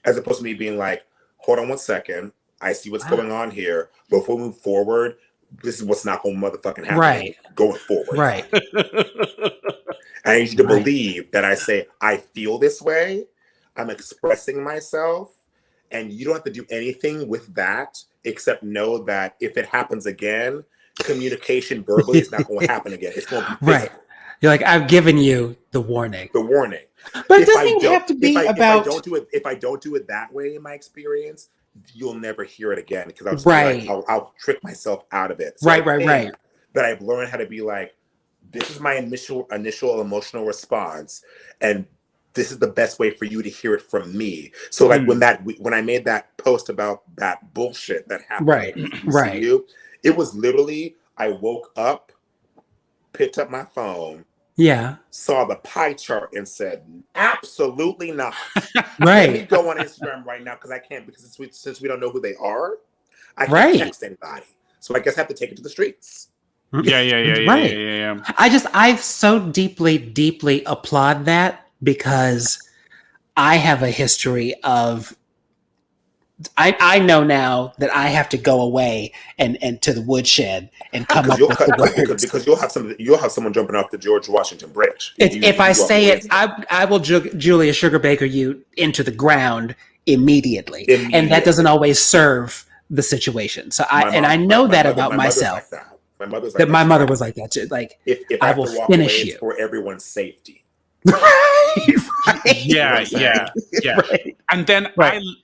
as opposed to me being like, "Hold on one second, I see what's going on here. Before we move forward, this is what's not going to motherfucking happen going forward." Right. I need you to believe that I say I feel this way. I'm expressing myself, and you don't have to do anything with that except know that if it happens again, communication verbally is not going to happen again. It's going to be physical. Right. You're like, I've given you the warning. The warning. But it doesn't have to be about. If I don't do it that way in my experience, you'll never hear it again because I'll trick myself out of it. So right. That I've learned how to be like, this is my initial emotional response, and this is the best way for you to hear it from me. So like when I made that post about that bullshit that happened to you, it was literally, I woke up, picked up my phone, saw the pie chart and said, absolutely not. Let me go on Instagram right now because I can't, because since we don't know who they are, I can't text anybody. So I guess I have to take it to the streets. Yeah. I so deeply applaud that because I have a history of, I know now that I have to go away and to the woodshed and come up with the words. Because you'll have someone jumping off the George Washington Bridge. If I say it, I will Julia Sugar Baker you into the ground immediately. And that doesn't always serve the situation. So I know that about myself. My mother's like that. My mother was like that too. Like, if I will finish you. It's for everyone's safety. Yeah. Right. And then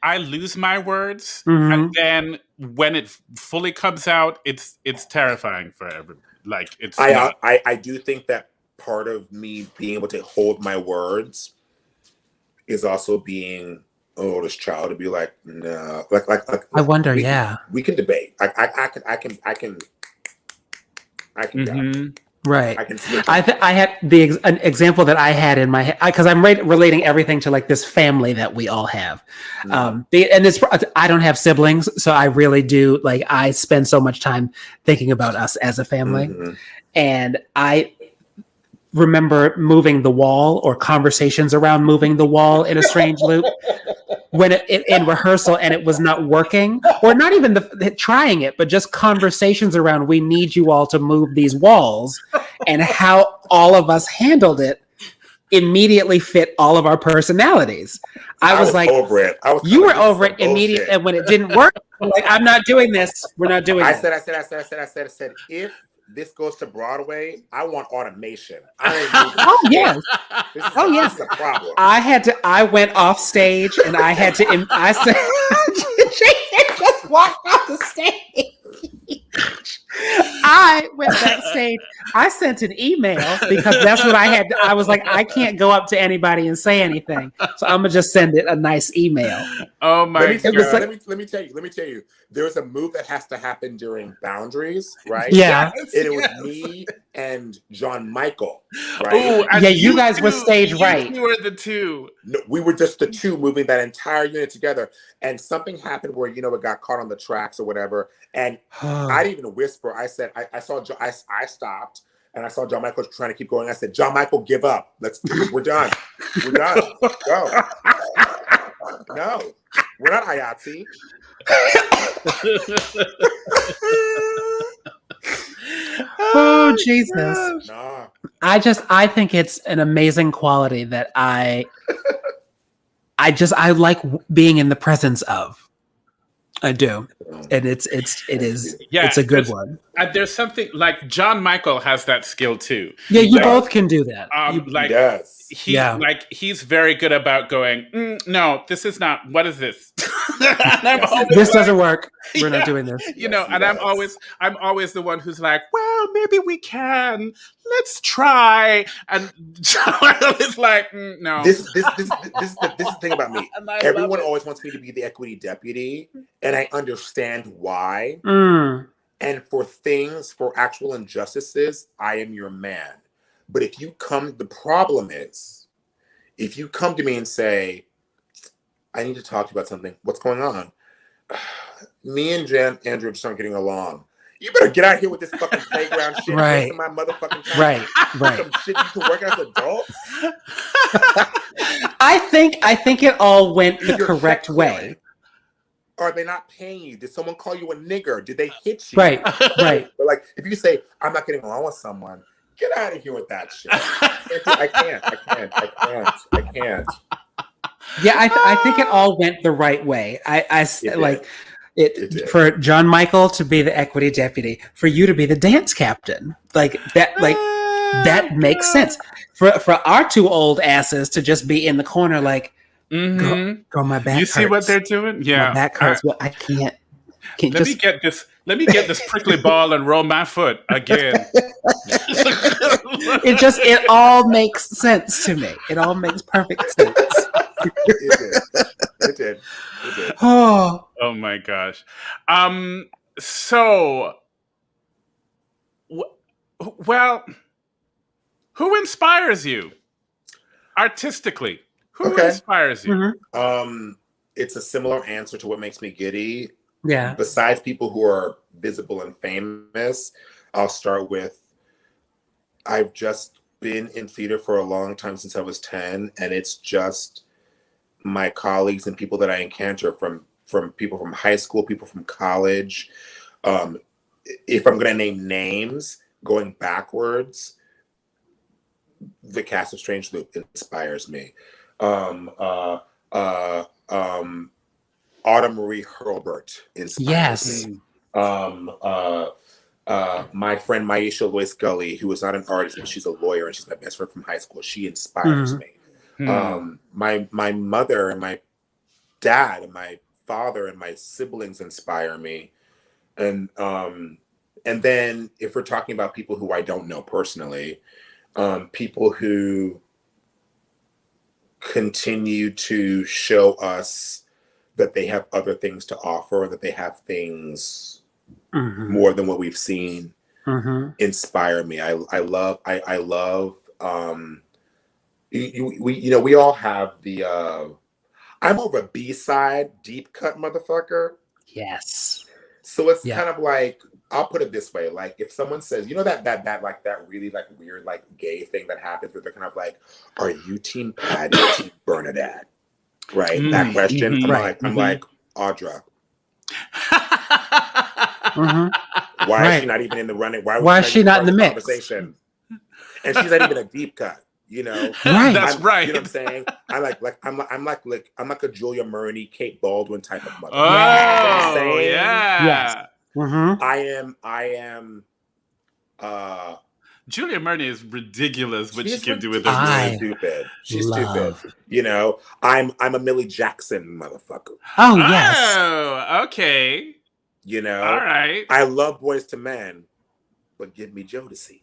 I lose my words, and then when it fully comes out, it's terrifying for everyone. Like it's. I do think that part of me being able to hold my words is also being this child to be like, no, like I wonder. We can debate. I can. Right. I had an example that I had in my head because I'm relating everything to like this family that we all have. And I don't have siblings, so I really do I spend so much time thinking about us as a family. And I remember moving the wall or conversations around moving the wall in a strange loop when in rehearsal and it was not working, or not even trying it, but just conversations around, we need you all to move these walls, and how all of us handled it immediately fit all of our personalities. I was like, over it. You were over it immediately, and when it didn't work, I'm like, I'm not doing this. We're not doing it. I said, if this goes to Broadway, I want automation. Oh yes. This is a problem. I went off stage and I had to. I said, Jason just walked off the stage. I went backstage. I sent an email because that's what I had. I was like, I can't go up to anybody and say anything, so I'm gonna just send it a nice email. Oh my God! Let me tell you. There's a move that has to happen during Boundaries, right? Yeah, and it was me and John Michael, right? Oh, yeah, you guys were stage right. You were the two. No, we were just the two moving that entire unit together, and something happened where it got caught on the tracks or whatever, and I didn't even whisper. I said, I stopped, and I saw John Michael trying to keep going. I said, John Michael, give up. We're done. We're done. Go. No, we're not IATSE. Oh Jesus! Nah. I think it's an amazing quality that I like being in the presence of. I do, and it's a good one. There's something like John Michael has that skill too. Yeah, you both can do that. He's very good about going. No, this is not. What is this? This doesn't work. We're not doing this. I'm always the one who's like, well, maybe we can. Let's try. And John Michael is like, no. This is the thing about me. Everyone always wants me to be the equity deputy, and I understand why. And for actual injustices, I am your man. But the problem is, if you come to me and say, I need to talk to you about something, what's going on? Me and Andrew just aren't getting along. You better get out here with this fucking playground shit. Right. My motherfucking time. Right. Some shit you can work as adults. I think it all went the correct way. Are they not paying you? Did someone call you a nigger? Did they hit you? Right. But like, if you say, I'm not getting along with someone, get out of here with that shit. I can't. Yeah, I think it all went the right way. It did. For John Michael to be the equity deputy, for you to be the dance captain, that makes sense. For our two old asses to just be in the corner, like, go my back. You see hurts. What they're doing? Yeah, my back hurts. Well, I can't. Let me get this prickly ball and roll my foot again. It all makes sense to me. It all makes perfect sense. It did. Oh my gosh. So, well, who inspires you artistically? Who inspires you? Mm-hmm. It's a similar answer to what makes me giddy. Yeah. Besides people who are visible and famous, I'll start with, I've just been in theater for a long time, since I was 10, and it's just my colleagues and people that I encounter from people from high school, people from college. If I'm going to name names, going backwards, the cast of Strange Loop inspires me. Autumn Marie Hurlbert inspires me. My friend Maisha Lois Gully, who is not an artist, but she's a lawyer, and she's my best friend from high school. She inspires me. My mother and my dad and my father and my siblings inspire me. And then if we're talking about people who I don't know personally, people who continue to show us that they have other things to offer, that they have things more than what we've seen, inspire me. I love we all have the I'm over B-side deep cut motherfucker. Yes. So it's kind of like, I'll put it this way, like if someone says, that really like weird like gay thing that happens where they're kind of like, are you team Patty or team Bernadette? Right? That question. I'm like, Audra. Why is she not even in the running? Why is she not in the mix? Conversation? And she's not even a deep cut. Right. That's right. You know what I'm saying? I'm like a Julia Murney, Kate Baldwin type of mother. Oh, you know what I'm saying? yeah. Yes. I am Julia Murney is ridiculous what she can do with ridiculous. her voice. She's stupid. You know, I'm a Millie Jackson motherfucker. Oh, yes. Oh, okay. You know, all right. I love Boys to Men, but give me Jodeci.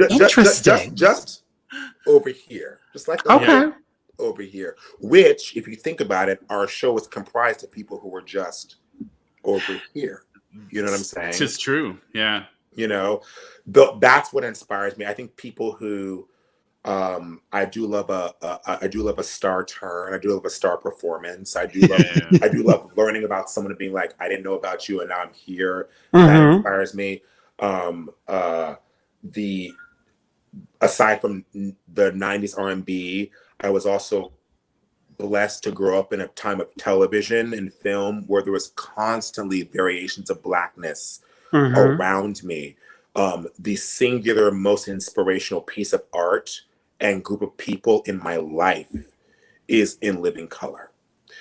Interesting. Just over here, just like over here. Which, if you think about it, our show is comprised of people who are just over here. You know what I'm saying? It's just true. Yeah. You know, that's what inspires me. I think people who I do love a star turn. I do love a star performance. I do love learning about someone and being like, I didn't know about you and now I'm here. That inspires me. Aside from the 90s R&B, I was also blessed to grow up in a time of television and film where there was constantly variations of Blackness around me. The singular, most inspirational piece of art and group of people in my life is In Living Color.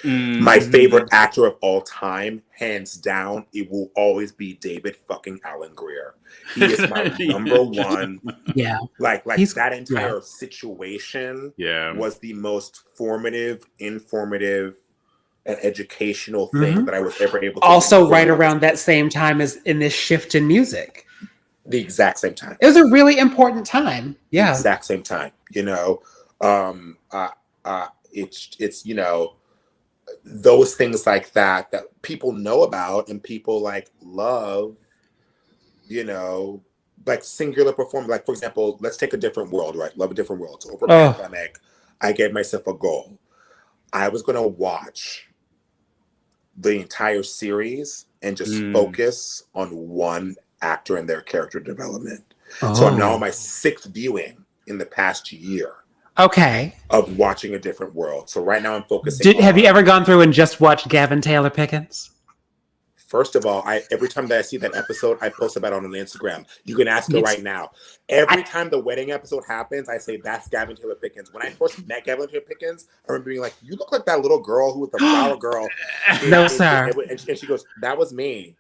My favorite actor of all time, hands down, it will always be David fucking Alan Grier. He is my number one. Yeah. Like that entire situation was the most formative, informative, and educational thing that I was ever able to do. Also, right around that same time as in this shift in music. The exact same time. It was a really important time. Yeah. The exact same time. You know, it's you know, those things like that people know about and people like love, you know, like singular perform. Like, for example, let's take A Different World, right? Love A Different World. So over pandemic, I gave myself a goal. I was going to watch the entire series and just focus on one actor and their character development. So I'm now on my 6th viewing in the past year. Okay. Of watching A Different World. So right now I'm focusing Have you ever gone through and just watched Gavin Taylor Pickens? First of all, every time that I see that episode, I post about it on Instagram. You can ask her right now. Every time the wedding episode happens, I say, that's Gavin Taylor Pickens. When I first met Gavin Taylor Pickens, I remember being like, you look like that little girl who was the flower girl. No, sir. And she goes, that was me.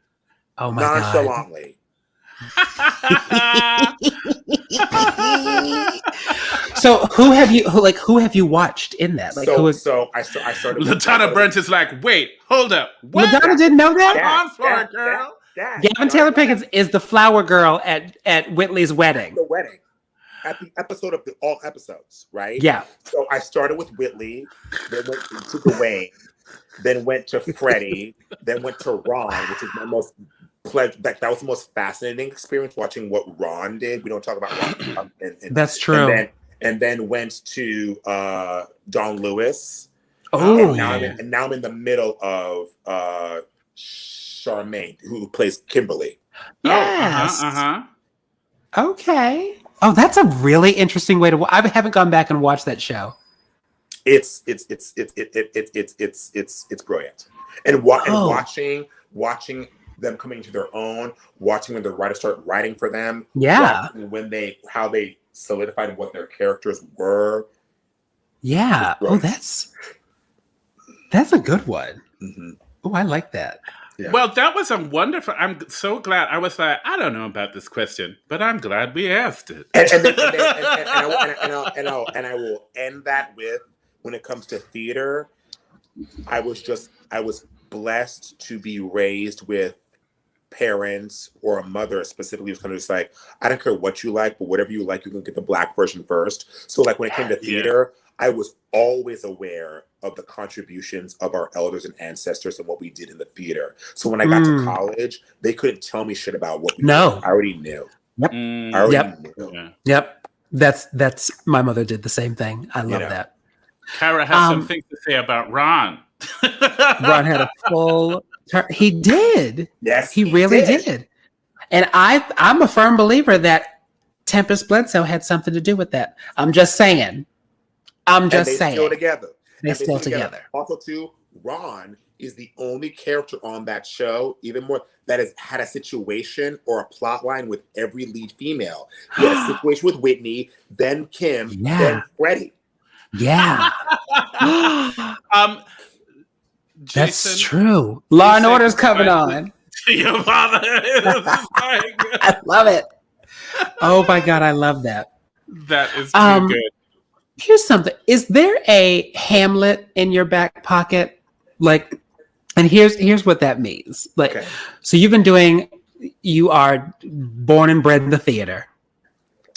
Oh, my God. Nonchalantly. So who have you watched in that? Like, so I started. LaDonna Brent is like, wait, hold up. What? LaDonna didn't know that? Come on, flower girl. Gavin Taylor Pickens is the flower girl at Whitley's wedding. The wedding. At the episode of all episodes, right? Yeah. So I started with Whitley, then went to Dwayne, then went to Freddie, then went to Ron, which is my most that was the most fascinating experience watching what Ron did. We don't talk about Ron. That's true. And then went to Dawn Lewis. Oh, and now I'm in the middle of Charmaine, who plays Kimberly. Yes. Okay. Oh, that's a really interesting way to. I haven't gone back and watched that show. It's brilliant. And watching them coming to their own, watching when the writers start writing for them, how they solidified what their characters were. Yeah. Oh, that's a good one. Oh, I like that. Yeah. Well, that was a wonderful. I'm so glad. I was like, I don't know about this question, but I'm glad we asked it. And I will end that with, when it comes to theater, I was blessed to be raised with parents or a mother specifically who's kind of just like, I don't care what you like, but whatever you like, you can get the Black version first. So like when it came to theater, I was always aware of the contributions of our elders and ancestors and what we did in the theater. So when I got to college, they couldn't tell me shit about what we did. I already knew. Yep. I already knew. Yep. That's my mother did the same thing. I love that. Kara has some things to say about Ron. Ron had a full turn. He did. Yes, he really did. And I'm a firm believer that Tempest Bledsoe had something to do with that. I'm just saying. They still together. They're still together. Also, too, Ron is the only character on that show, even more, that has had a situation or a plot line with every lead female. He had a situation with Whitney, then Kim, then Freddie. Yeah. That's Jason, true. Law and Order's coming goodbye on. to your father. I love it. Oh my God, I love that. That is too good. Here's something. Is there a Hamlet in your back pocket? Like, and here's what that means. Like, Okay. so you are born and bred in the theater.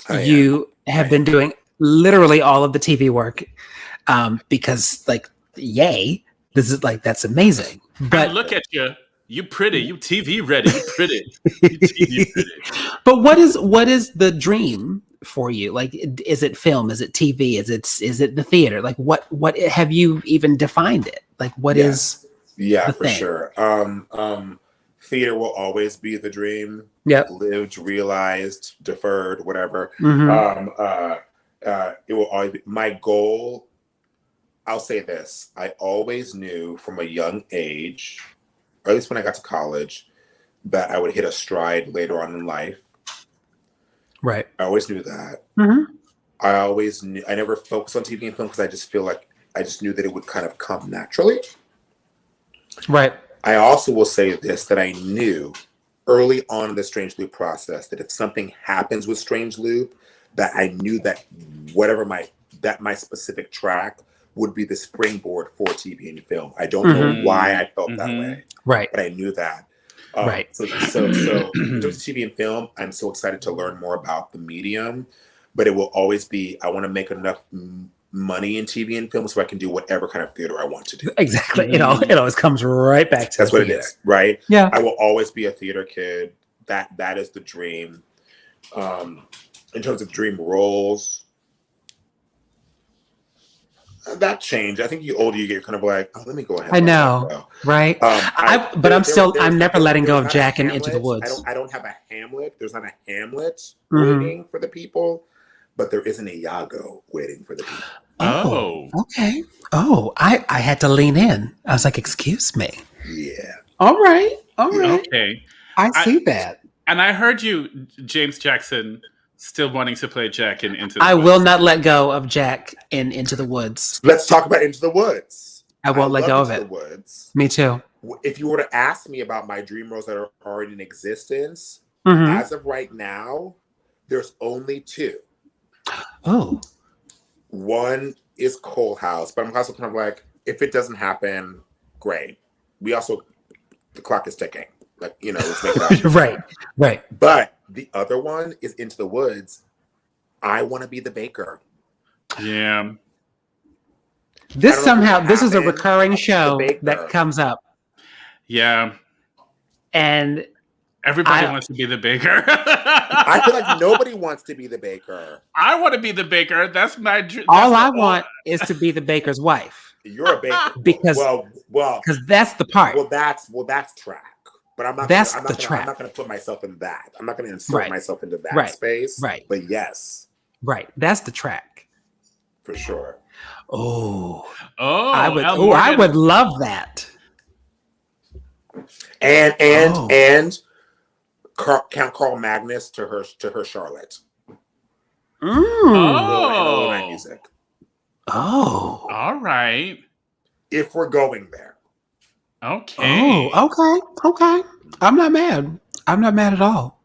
You have been doing literally all of the TV work because, like, yay, this is like, that's amazing. But And look at you. You pretty. You TV ready. You pretty. You TV pretty. But what is the dream for you? Like, is it film? Is it TV? Is it the theater? Like, what have you even defined it? Like, what is Yeah, the for thing? sure. Theater will always be the dream. Yep. Lived, realized, deferred, whatever. Mhm. It will always be my goal. I'll say this. I always knew from a young age, or at least when I got to college, that I would hit a stride later on in life. Right. I always knew that. Mm-hmm. I always knew. I never focused on TV and film because I just feel like I just knew that it would kind of come naturally. Right. I also will say this, that I knew early on in the Strange Loop process that if something happens with Strange Loop, that I knew that whatever my specific track would be the springboard for TV and film. I don't know why I felt that way. Right. But I knew that. Right. So in terms of TV and film, I'm so excited to learn more about the medium, but it will always be, I want to make enough money in TV and film so I can do whatever kind of theater I want to do. Exactly. It always comes right back to that's the what theater. it is, right? Yeah. I will always be a theater kid. That is the dream. In terms of dream roles, that changed. I think the older you get, you're kind of like, oh, let me go ahead. I know, right? I'm never letting go of Jack and Into the Woods. I don't have a Hamlet. There's not a Hamlet waiting for the people, but there is an Iago waiting for the people. Oh, okay. Oh, I had to lean in. I was like, excuse me. Yeah. All right. Okay. I see that. And I heard you, James Jackson, still wanting to play Jack in Into the Woods. I will not let go of Jack in Into the Woods. Let's talk about Into the Woods. I won't let go of it. Into the Woods. Me too. If you were to ask me about my dream roles that are already in existence, as of right now, there's only two. Oh. One is Coal House, but I'm also kind of like, if it doesn't happen, great. The clock is ticking. Like, let's make it happen. Right. But the other one is Into the Woods. I want to be the baker. Yeah. This is a recurring show that comes up. Yeah. And everybody wants to be the baker. I feel like nobody wants to be the baker. I want to be the baker. That's my dream. All I want is to be the baker's wife. You're a baker. Because that's the part. Well, that's track. But I'm not going to put myself in that. I'm not going to insert myself into that space. Right. But yes. Right. That's the track. For sure. I would love that. And Count Carl Magnus to her Charlotte. Oh. Music. Oh. All right. If we're going there. Okay. Oh, okay. I'm not mad. I'm not mad at all.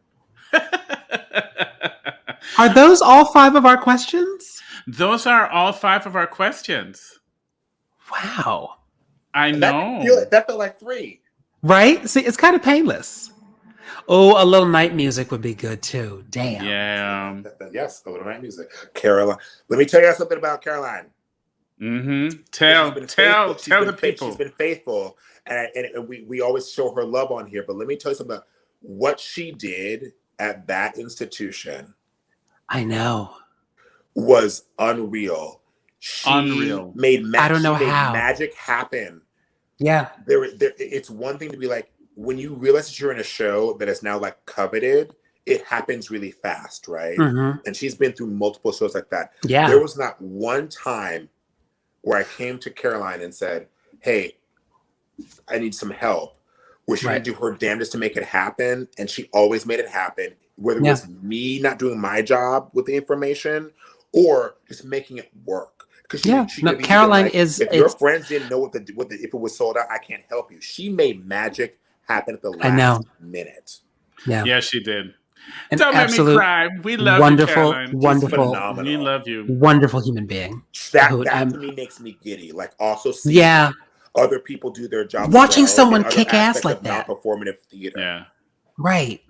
Are those all 5 of our questions? Those are all 5 of our questions. Wow. I know. That felt like 3. Right? See, it's kind of painless. Oh, a little night music would be good too. Damn. Yeah. Yes, a little night music. Caroline. Let me tell you something about Caroline. Tell the people. She's been faithful, and we always show her love on here. But let me tell you something about what she did at that institution. I know. Was unreal. Unreal. I don't know how magic happen. Yeah. It's one thing to be like, when you realize that you're in a show that is now like coveted, it happens really fast, right? And she's been through multiple shows like that. Yeah. There was not one time where I came to Caroline and said, hey, I need some help. Where she would do her damnedest to make it happen. And she always made it happen. Whether it was me not doing my job with the information or just making it work. Caroline is. If your friends didn't know if it was sold out, I can't help you. She made magic happen at the last minute. Yeah, she did. An Don't let me cry. We love you, Caroline. Wonderful, we love you. Wonderful human being. That to me makes me giddy. Like also seeing other people do their job. Watching someone kick ass like that. Non-performative theater. Yeah. Right.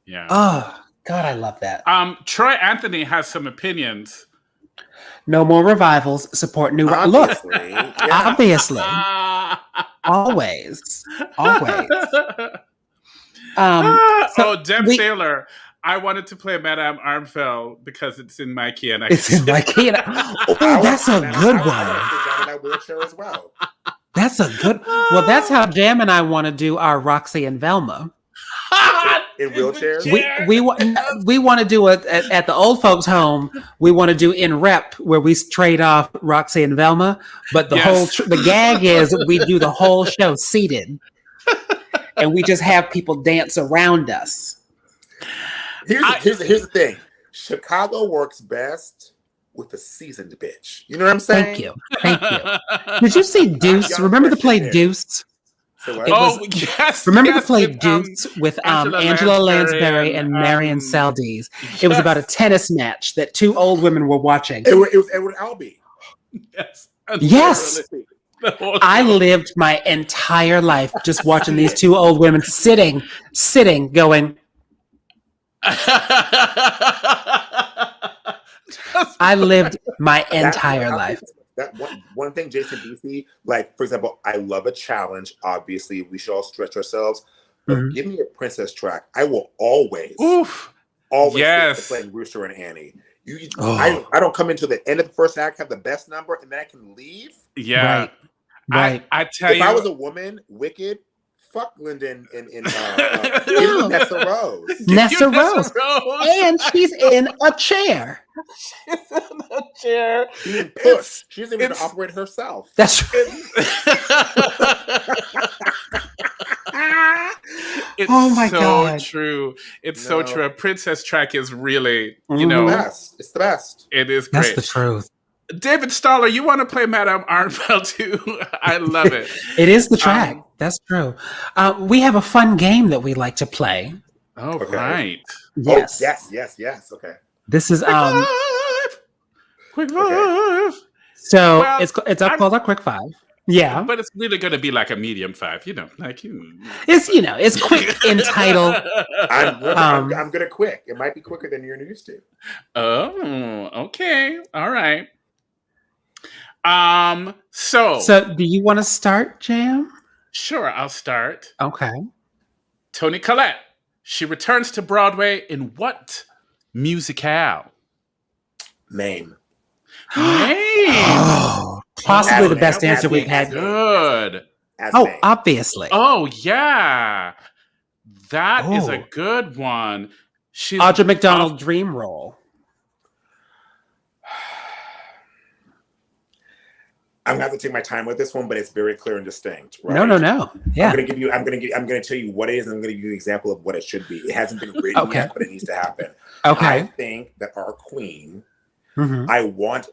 Yeah. Oh God, I love that. Troy Anthony has some opinions. No more revivals. Support new. Obviously. Obviously. Always. Deb Taylor. I wanted to play Madame Armfell because it's in my key, and it's in my key. Oh, that's a good one. I that wheelchair as well. That's a good. Well, that's how Jam and I want to do our Roxy and Velma. In wheelchairs. We want to do it at the old folks' home. We want to do in rep where we trade off Roxy and Velma, but the gag is we do the whole show seated. And we just have people dance around us. Here's the thing. Chicago works best with a seasoned bitch. You know what I'm saying? Thank you. Did you see Deuce? Remember the play Deuce? Remember the play Deuce with Angela Lansbury and Marion Saldiz? Yes. It was about a tennis match that two old women were watching. It was Edward Albee. Yes. I lived my entire life just watching these two old women sitting, going. I lived my entire life. That one thing, Jason Veasey, like, for example, I love a challenge. Obviously, we should all stretch ourselves. But give me a princess track. I will always playing Rooster and Annie. I don't come into the end of the first act, have the best number, and then I can leave. Yeah. Right. I tell you. If I was a woman, Wicked, fuck Linda and Nessa Rose. Nessa Rose. And she's in a chair. Being pushed. She doesn't even operate herself. That's right. It's God. True. It's so true. A princess track is really, It's the best. It is great. That's the truth. David Staller, you want to play Madame Armfell too? I love it. It is the track. That's true. We have a fun game that we like to play. Oh, right. Yes. Yes. Okay. This is Quick five. So it's called a quick five. Yeah, but it's really going to be like a medium 5, It's quick entitled. I'm gonna quick. It might be quicker than you're used to. Oh, okay, all right. So do you want to start, Jam? Sure, I'll start. Okay. Toni Collette. She returns to Broadway in what musicale? Mame. Possibly the best answer we've had. Good. Mame. Obviously. Oh, yeah. That is a good one. She's Audra McDonald dream role. I'm gonna have to take my time with this one, but it's very clear and distinct. Right? No. Yeah. I'm gonna tell you what it is, and I'm gonna give you an example of what it should be. It hasn't been written yet, but it needs to happen. Okay. I think that our queen, I want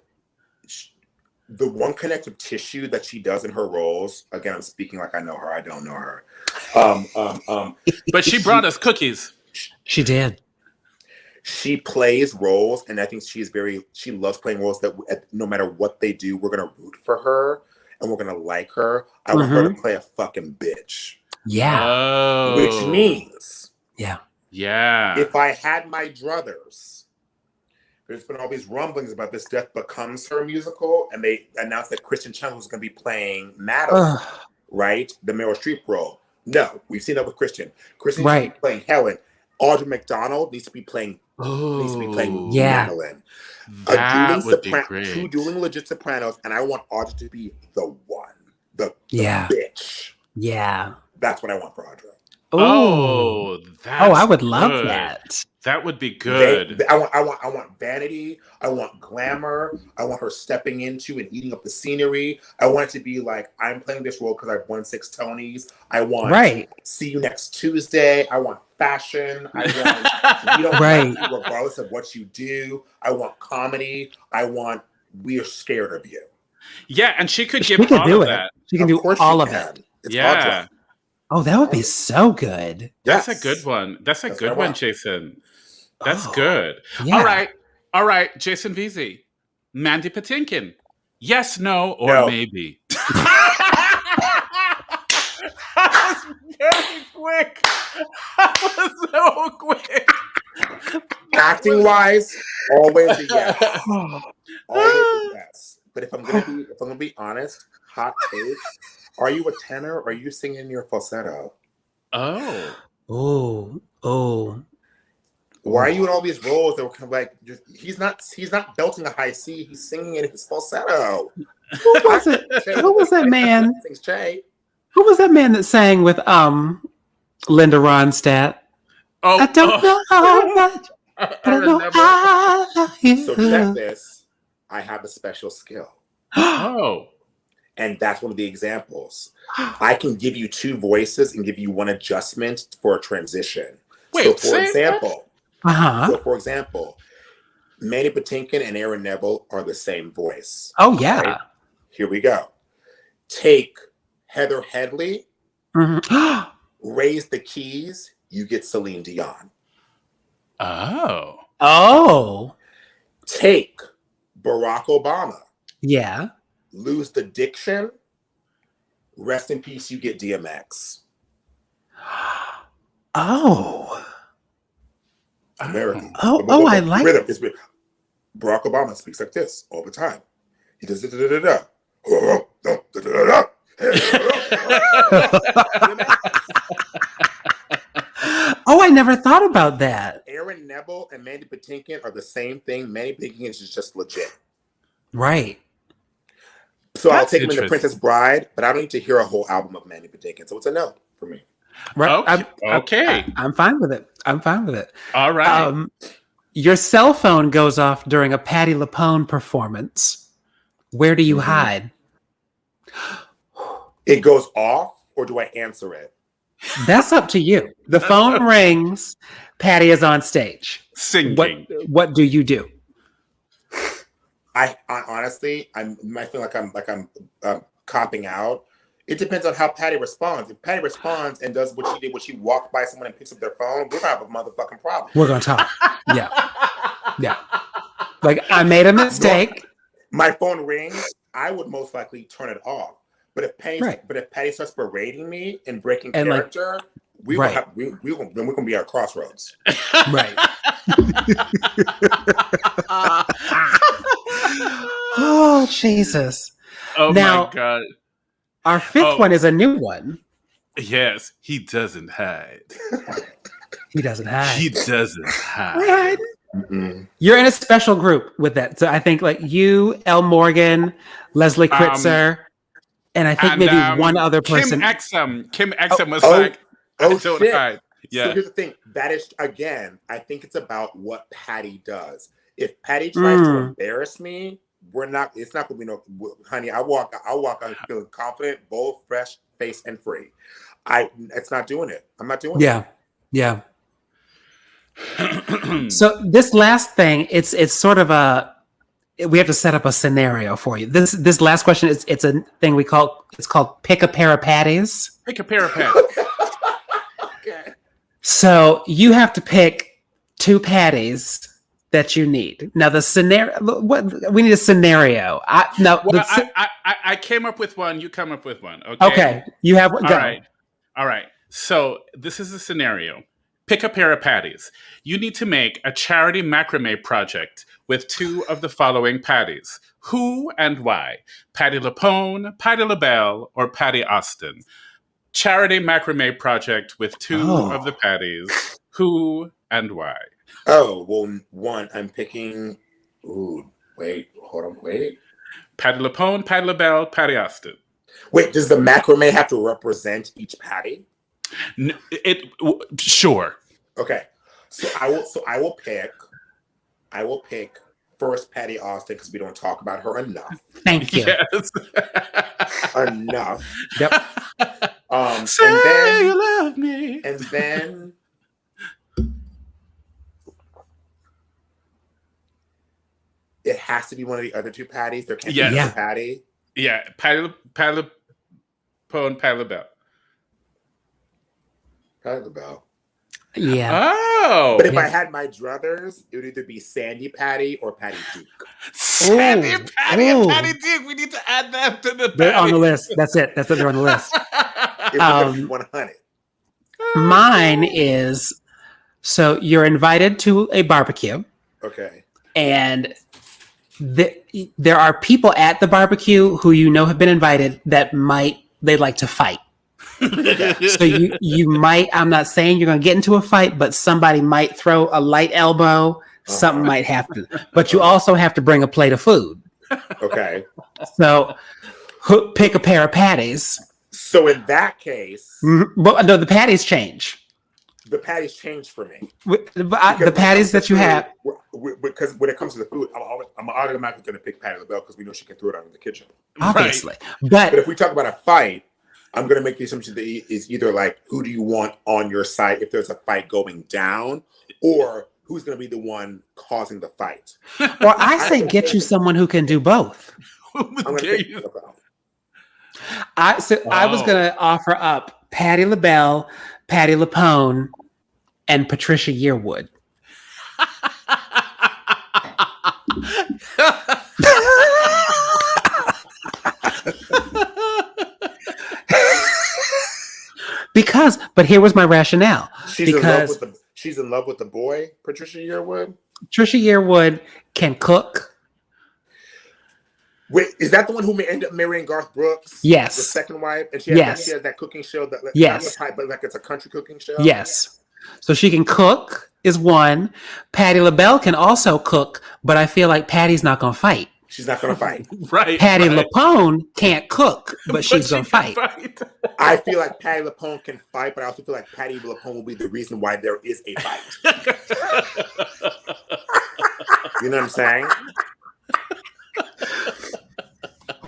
the one connective tissue that she does in her roles. Again, I'm speaking like I know her. I don't know her. But she brought us cookies. She did. She plays roles, and I think she loves playing roles that no matter what they do, we're going to root for her and we're going to like her. I want her to play a fucking bitch. Yeah. Oh. Which means, yeah. If I had my druthers, there's been all these rumblings about this Death Becomes Her musical, and they announced that Kristen Chenoweth was going to be playing Madeline, right? The Meryl Streep role. No, we've seen that with Kristen. Kristen needs to be playing Helen. Audra McDonald needs to be playing Madeline. That would be great. 2 dueling legit sopranos, and I want Audra to be the one, the bitch. Yeah, that's what I want for Audra. Oh, I would love that. That would be good. I want vanity. I want glamour. I want her stepping into and eating up the scenery. I want it to be like, I'm playing this role because I've won 6 Tonys. I want see you next Tuesday. I want fashion. I want you don't like me regardless of what you do. I want comedy. I want we're scared of you. Yeah, and she could She give could all do of it. that. She can Of do course all she of can. it. It's Yeah. Audra. Oh, that would be so good. That's a Yes. good one. That's a That's good what I one, want. Jason. That's Oh, good. yeah. All right, Jason Veasey. Mandy Patinkin. Yes, no, or No. maybe. That was very quick. That was so quick. Acting wise, always a yes. Always a yes. But if I'm gonna be honest, hot take, are you a tenor or are you singing in your falsetto? Oh. Oh. Why are you in all these roles that were kind of like he's not belting a high C, he's singing in his falsetto. Who was it? Who was that man? Sings Che. Who was that man that sang with Linda Ronstadt? Oh, I don't know how much, but I know I love you. So check this. I have a special skill. Oh. And that's one of the examples. I can give you two voices and give you one adjustment for a transition. Wait, so for example, Mandy Patinkin and Aaron Neville are the same voice. Oh, yeah. Right? Here we go. Take Heather Headley, raise the keys, you get Celine Dion. Oh. Take Barack Obama. Yeah. Lose the diction, rest in peace, you get DMX. Oh. American. Oh, I like it. Barack Obama speaks like this all the time. He does da-da-da-da-da. Oh, I never thought about that. Aaron Neville and Mandy Patinkin are the same thing. Mandy Patinkin is just legit. Right. So I'll take him in The Princess Bride, but I don't need to hear a whole album of Mandy Patinkin. So it's a no for me. Right. Okay. I'm fine with it. All right. Your cell phone goes off during a Patti LuPone performance. Where do you hide? It goes off, or do I answer it? That's up to you. The phone rings. Patti is on stage. Singing. What do you do? I honestly, I feel like I'm copping out. It depends on how Patti responds. If Patti responds and does what she did, when she walked by someone and picks up their phone, we're gonna have a motherfucking problem. We're gonna talk. Yeah. Like, I made a mistake. My phone rings. I would most likely turn it off. But if Patti starts berating me and breaking character, we're gonna be at crossroads. Right. Oh, Jesus. Oh, now, my God. Our fifth one is a new one. Yes, he doesn't hide. He doesn't hide. Mm-mm. You're in a special group with that. So I think like you, Elle Morgan, Leslie Kritzer, and I think maybe one other person. Kim Exum was like, I don't hide. Yeah. So here's the thing. That is, again, I think it's about what Patti does. If Patti tries to embarrass me, it's not gonna be no, honey, I'll walk out feeling confident, bold, fresh, face, and free. It's not doing it. I'm not doing it. Yeah. So this last thing, it's sort of we have to set up a scenario for you. This last question it's a thing it's called pick a pair of patties. Pick a pair of patties. Okay. So you have to pick two patties that you need. Now the scenario, we need a scenario. I came up with one. You come up with one. Okay. You have one. All right. So this is a scenario. Pick a pair of patties. You need to make a charity macrame project with two of the following patties. Who and why? Patti LuPone, Patti LaBelle, or Patti Austin. Charity macrame project with two of the patties. Who and why? Oh, well, one, I'm picking... Ooh, wait. Patti LuPone, Patti LaBelle, Patti Austin. Wait, does the macrame have to represent each patty? Sure. Okay. So I will pick first Patti Austin because we don't talk about her enough. Thank you. Yes. Enough. Yep. Say you love me. And then it has to be one of the other two Patties. There can't be Yes. another Patty. Yeah, Patty LaPone, Patty LaBelle. Patty LaBelle. Yeah. Oh, But if I had my druthers, it would either be Sandy Patty or Patty Duke. Sandy Ooh. Patty and Ooh. Patty Duke. We need to add them to the. They're on the Patty. list. That's it. They're on the list. If we're going to be 100. Mine is, so you're invited to a barbecue, Okay. and there are people at the barbecue who you know have been invited that they'd like to fight. So you might, I'm not saying you're going to get into a fight, but somebody might throw a light elbow. Something might happen. But you also have to bring a plate of food. Okay. So pick a pair of patties. So in that case, But no, the patties change. the patties change for me. The patties that you have. Because when it comes to the food, I'm automatically going to pick Patty LaBelle because we know she can throw it out in the kitchen. Obviously. But But if we talk about a fight, I'm going to make the assumption that it's either like, who do you want on your side if there's a fight going down, or who's going to be the one causing the fight? or I say get you someone who can do both. I'm going to pick LaBelle. I was going to offer up Patty LaBelle, Patty LaPone, and Patricia Yearwood. But here was my rationale. She's in love with the boy, Patricia Yearwood. Patricia Yearwood can cook. Wait, is that the one who may end up marrying Garth Brooks? Yes. The second wife? And she has that cooking show that Yes. but like it's a country cooking show? Yes. So she can cook is one. Patty LaBelle can also cook, but I feel like Patty's not going to fight. She's not going to fight. Right. Patty LaPone can't cook, but she's going to fight. I feel like Patty LaPone can fight, but I also feel like Patty LaPone will be the reason why there is a fight. You know what I'm saying?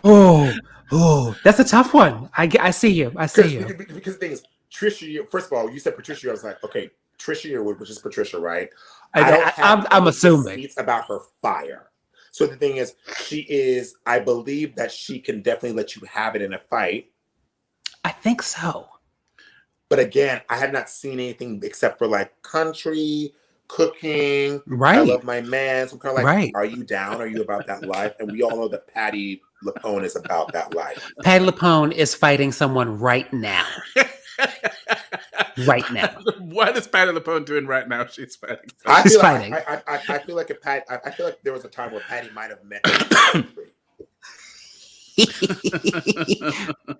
Oh, that's a tough one. I see you. Because the thing is, Trisha, first of all, you said Patricia. I was like, okay, Trisha Yearwood, which is Patricia, right? I'm assuming. It's about her fire. So the thing is, I believe that she can definitely let you have it in a fight. I think so. But again, I have not seen anything except for like country, cooking. Right. I love my man. So I'm kind of like, Right. Are you down? Are you about that life? And we all know that Patty LaPone is about that life. Patty LaPone is fighting someone right now. Right now. What is Patty LaPone doing right now? She's fighting. She's fighting. I feel like I feel like there was a time where Patty might have met.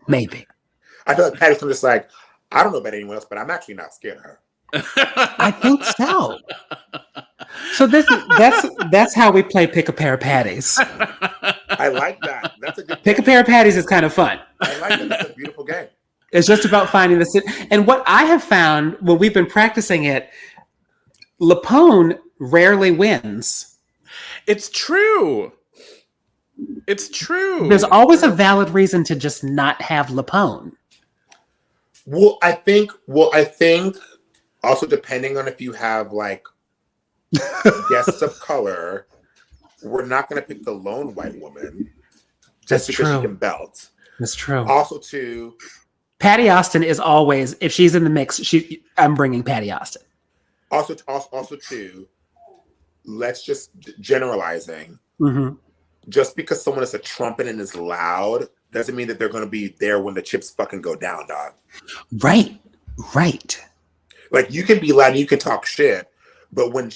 Maybe. I feel like Patty's just like, I don't know about anyone else, but I'm actually not scared of her. I think so. So that's how we play Pick a Pair of Patties. I like that. That's a good Pick a Pair of Patties is kind of fun. I like that. That's a beautiful game. It's just about finding the... And what I have found when we've been practicing it, LaPone rarely wins. It's true. It's true. There's always a valid reason to just not have LaPone. Well, I think also depending on if you have like guests of color, we're not going to pick the lone white woman just because she can belt. That's true. Also, too, Patty Austin is always, if she's in the mix, I'm bringing Patty Austin. Also, too, let's just generalizing. Mm-hmm. Just because someone is a trumpet and is loud doesn't mean that they're going to be there when the chips fucking go down, dog. Right. Like you can be loud and you can talk shit, but when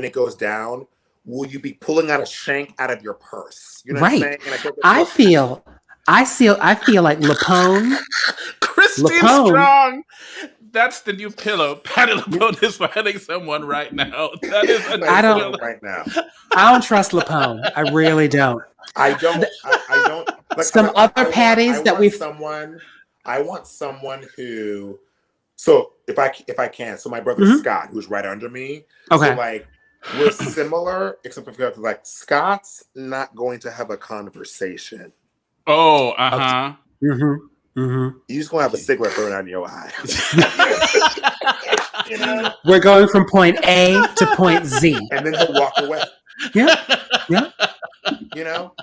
it goes down, will you be pulling out a shank out of your purse? You know what I'm saying? And I feel like LaPone. Christine Strong. That's the new pillow. Patty LaPone is fighting someone right now. That is I don't right now. I don't trust LaPone. I really don't. I don't. Like, some other patties that we've. I want someone who. So if I can, so my brother Scott, who's right under me. Okay. So like we're similar, except for like Scott's not going to have a conversation. Oh, uh-huh. Mm-hmm. Mm-hmm. You just gonna have a cigarette burn out in your eye. You know? We're going from point A to point Z. And then he'll walk away. Yeah. You know,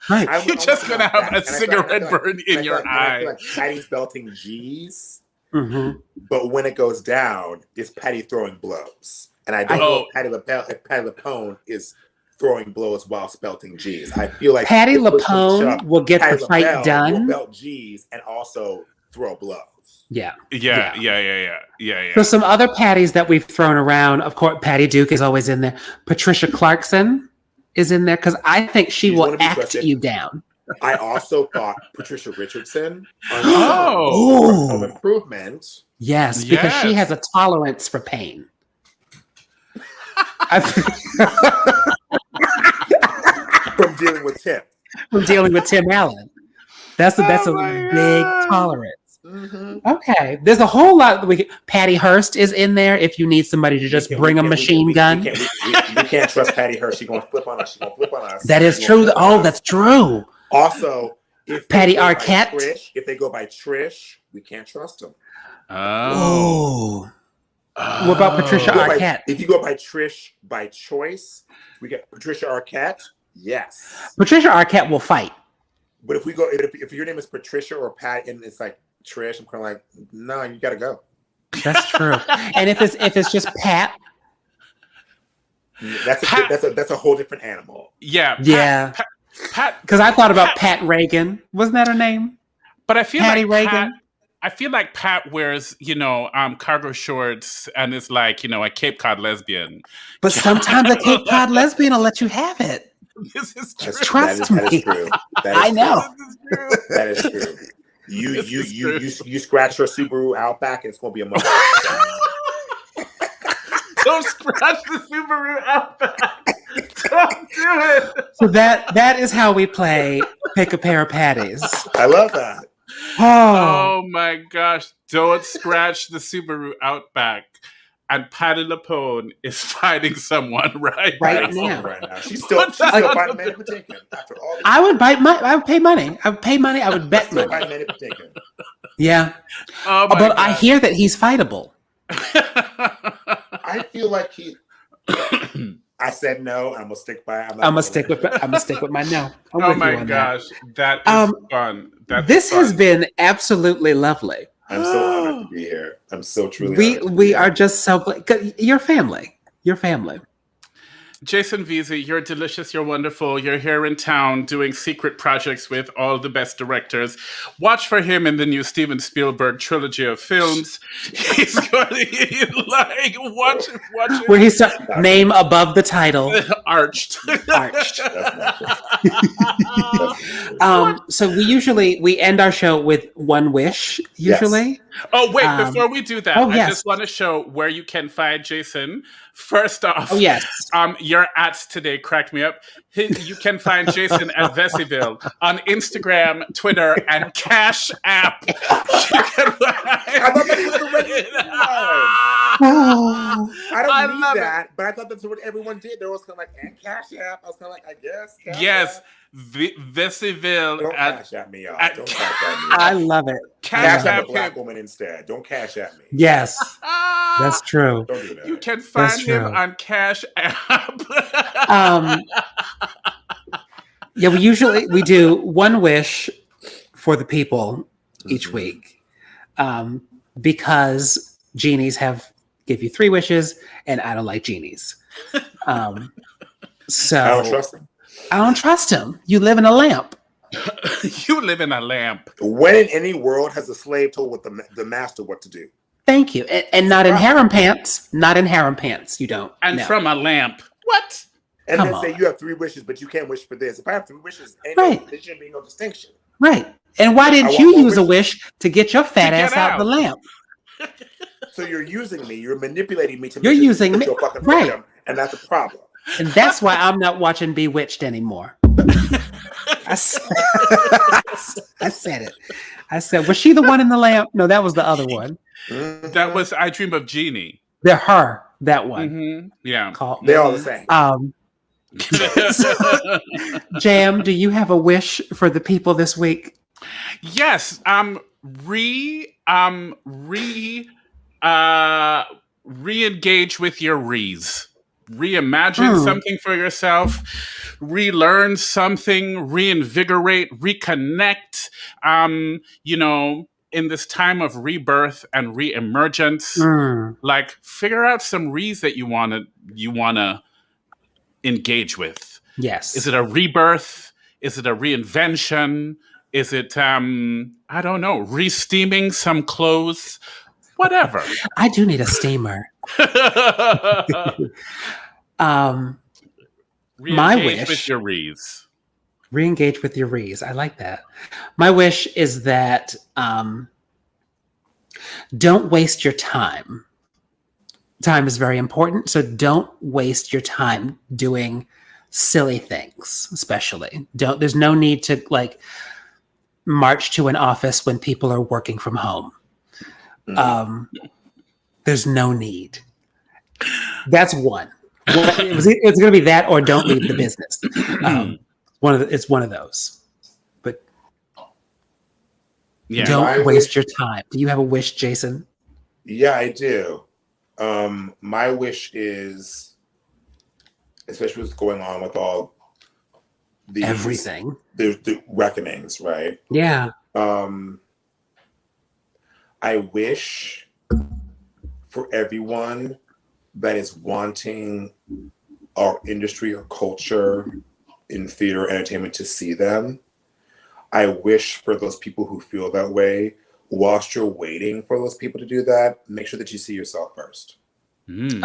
Right. You're just going to have a cigarette burn in your eye. I feel like Patty's belting G's, Mm-hmm. but when it goes down, it's Patty throwing blows. And I don't know if Patty LuPone is throwing blows while belting G's. I feel like Patty LuPone will get the fight done. Will belt G's and also throw blows. Yeah. So some other Patties that we've thrown around, of course, Patty Duke is always in there. Patricia Clarkson is in there because I think she's will act you down. I also thought Patricia Richardson of Improvement. Yes, because she has a tolerance for pain. From dealing with Tim. From dealing with Tim Allen. That's a big tolerance. Mm-hmm. Okay. There's a whole lot Patty Hearst is in there if you need somebody to just bring a machine gun. We can't trust Patty Hearst. She's going to flip on us. That is true. Oh, that's true. Also, if Patty Arquette. If they go by Trish, we can't trust them. Oh. What about Patricia Arquette? If you go by Trish by choice, we get Patricia Arquette. Yes. Patricia Arquette will fight. But if we go, if your name is Patricia or Pat, and it's like Trish, I'm kind of like, no, you got to go. That's true. And if it's just Pat, that's a whole different animal. Yeah. Pat. Because I thought about Pat Reagan. Wasn't that her name? But I feel Patty like Reagan. I feel like Pat wears, cargo shorts and is like, a Cape Cod lesbian. But sometimes a Cape Cod lesbian will let you have it. This is true. Trust me. That is true. I know. That is true. You scratch your Subaru Outback, and it's gonna be a month. Don't scratch the Subaru Outback. Don't do it. So that is how we play Pick a Pair of Patties. I love that. Oh my gosh! Don't scratch the Subaru Outback. And Patty LuPone is fighting someone right now. She's still fighting Manny Patinkin after all this. I would pay money. I would pay money. I would bet money. Manny Patinkin. Yeah. But God. I hear that he's fightable. I feel like I said no. I'm gonna stick by. I'm gonna stick with my no. Oh my gosh, that is fun. This has been absolutely lovely. I'm so honored to be here. I'm so truly. We are just so glad. Your family. Jason Veasey, you're delicious, you're wonderful. You're here in town doing secret projects with all the best directors. Watch for him in the new Steven Spielberg trilogy of films. He's going to watch it. Where he's name above the title. Arched. So we end our show with one wish, usually. Yes. Oh, wait, before we do that, I just want to show where you can find Jason. First off, your ads today cracked me up. You can find Jason at Veaseyville on Instagram, Twitter, and Cash App. I don't need that, but I thought that's what everyone did. They was kind of like, and Cash App. I was kind of like, I guess. Yes. Veaseyville. Don't cash at me, y'all. Don't cash at me. I love it. Cash at a black woman instead. Don't cash at me. Yes, that's true. Don't do that. You can find him on Cash App. We do one wish for the people each week, because genies give you 3 wishes, and I don't like genies. So I don't trust them. I don't trust him. You live in a lamp. You live in a lamp. When in any world has a slave told the master what to do? Thank you. And not in harem pants. Not in harem pants. You don't. And from a lamp. What? And then say you have 3 wishes, but you can't wish for this. If I have 3 wishes, there shouldn't be no distinction. Right. And why didn't you use a wish to get your fat ass out the lamp? So you're using me. You're manipulating me to you're using me. Your fucking freedom, and that's a problem. And that's why I'm not watching Bewitched anymore. I said it. I said, was she the one in the lamp? No, that was the other one. Mm-hmm. That was I Dream of Jeannie. They're her, that one. Mm-hmm. Yeah. They're all the same. Jam, do you have a wish for the people this week? Yes. Re-engage with your rees. reimagine something for yourself, relearn something, reinvigorate, reconnect. In this time of rebirth and reemergence, like figure out some re's that you wanna engage with. Yes. Is it a rebirth? Is it a reinvention? Is it I don't know, re-steaming some clothes? Whatever. I do need a steamer. My wish with your re's. Re-engage with your re's. I like that. My wish is that don't waste your time. Time is very important, so don't waste your time doing silly things, especially. There's no need to like march to an office when people are working from home. There's no need. That's one. It's going to be that or don't leave the business. It's one of those. But don't waste your time. Do you have a wish, Jason? Yeah, I do. My wish is, especially what's going on with all these everything, the reckonings, right? Yeah. I wish for everyone that is wanting our industry or culture in theater or entertainment to see them. I wish for those people who feel that way, whilst you're waiting for those people to do that, make sure that you see yourself first. And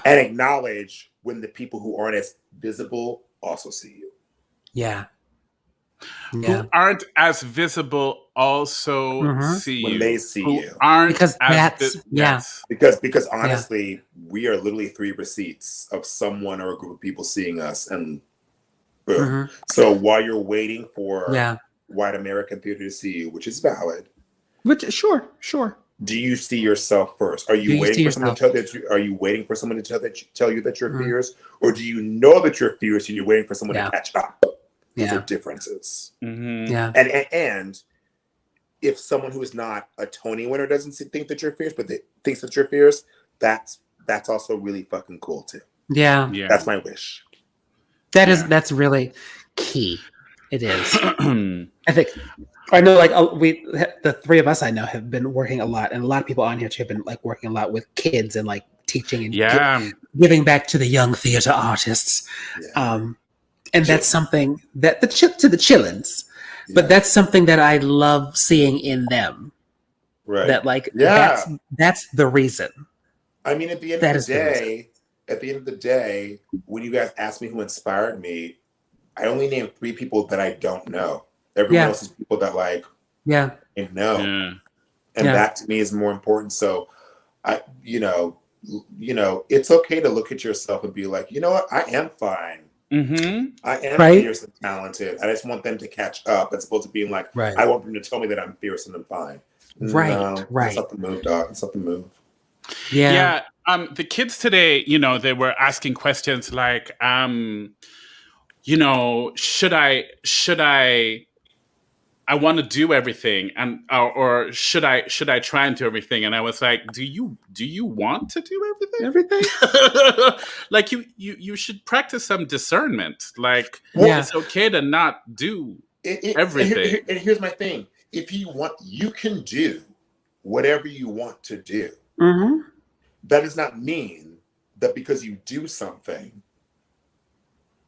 acknowledge when the people who aren't as visible also see you. Yeah. Who aren't as visible also see when you. They see who you. Aren't because that's yes. Because honestly, we are literally 3 receipts of someone or a group of people seeing us, and boom. So while you're waiting for white American theater to see you, which is valid, sure. Do you see yourself first? Are you waiting for someone to tell that? Are you waiting for someone to tell you that you're fierce, or do you know that you're fierce and you're waiting for someone to catch up? Those are differences. Yeah. And if someone who is not a Tony winner doesn't think that you're fierce, but they thinks that you're fierce, that's also really fucking cool too. Yeah. That's my wish. That's really key. It is. I think I know, like the 3 of us I know have been working a lot, and a lot of people on here too have been like working a lot with kids and like teaching and giving back to the young theater artists. And that's something that to the chillins, but that's something that I love seeing in them. Right. That like that's the reason. I mean, at the end of the day, when you guys ask me who inspired me, I only named 3 people that I don't know. Everyone else is people that like I know. And that to me is more important. So I it's okay to look at yourself and be like, you know what, I am fine. I am fierce and talented. I just want them to catch up as opposed to being like, I want them to tell me that I'm fierce and I'm fine. Right. That's not the move, dog. That's not the move. Yeah. The kids today, they were asking questions like, should I want to do everything, and or should I try and do everything? And I was like, do you want to do everything? Like you should practice some discernment. Like it's okay to not do everything. And here's my thing: if you want, you can do whatever you want to do. That does not mean that because you do something,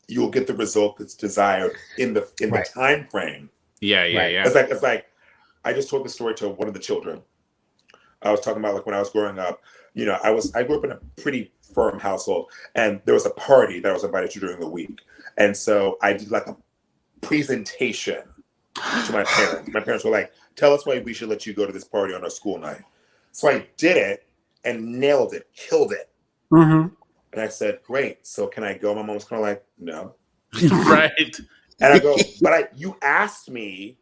you'll get the result that's desired in the time frame. Yeah. It's like I just told the story to one of the children. I was talking about like when I was growing up, I grew up in a pretty firm household, and there was a party that I was invited to during the week. And so I did like a presentation to my parents. My parents were like, tell us why we should let you go to this party on our school night. So I did it and nailed it, killed it. And I said, great. So can I go? My mom was kind of like, no. Right. And I go, but you asked me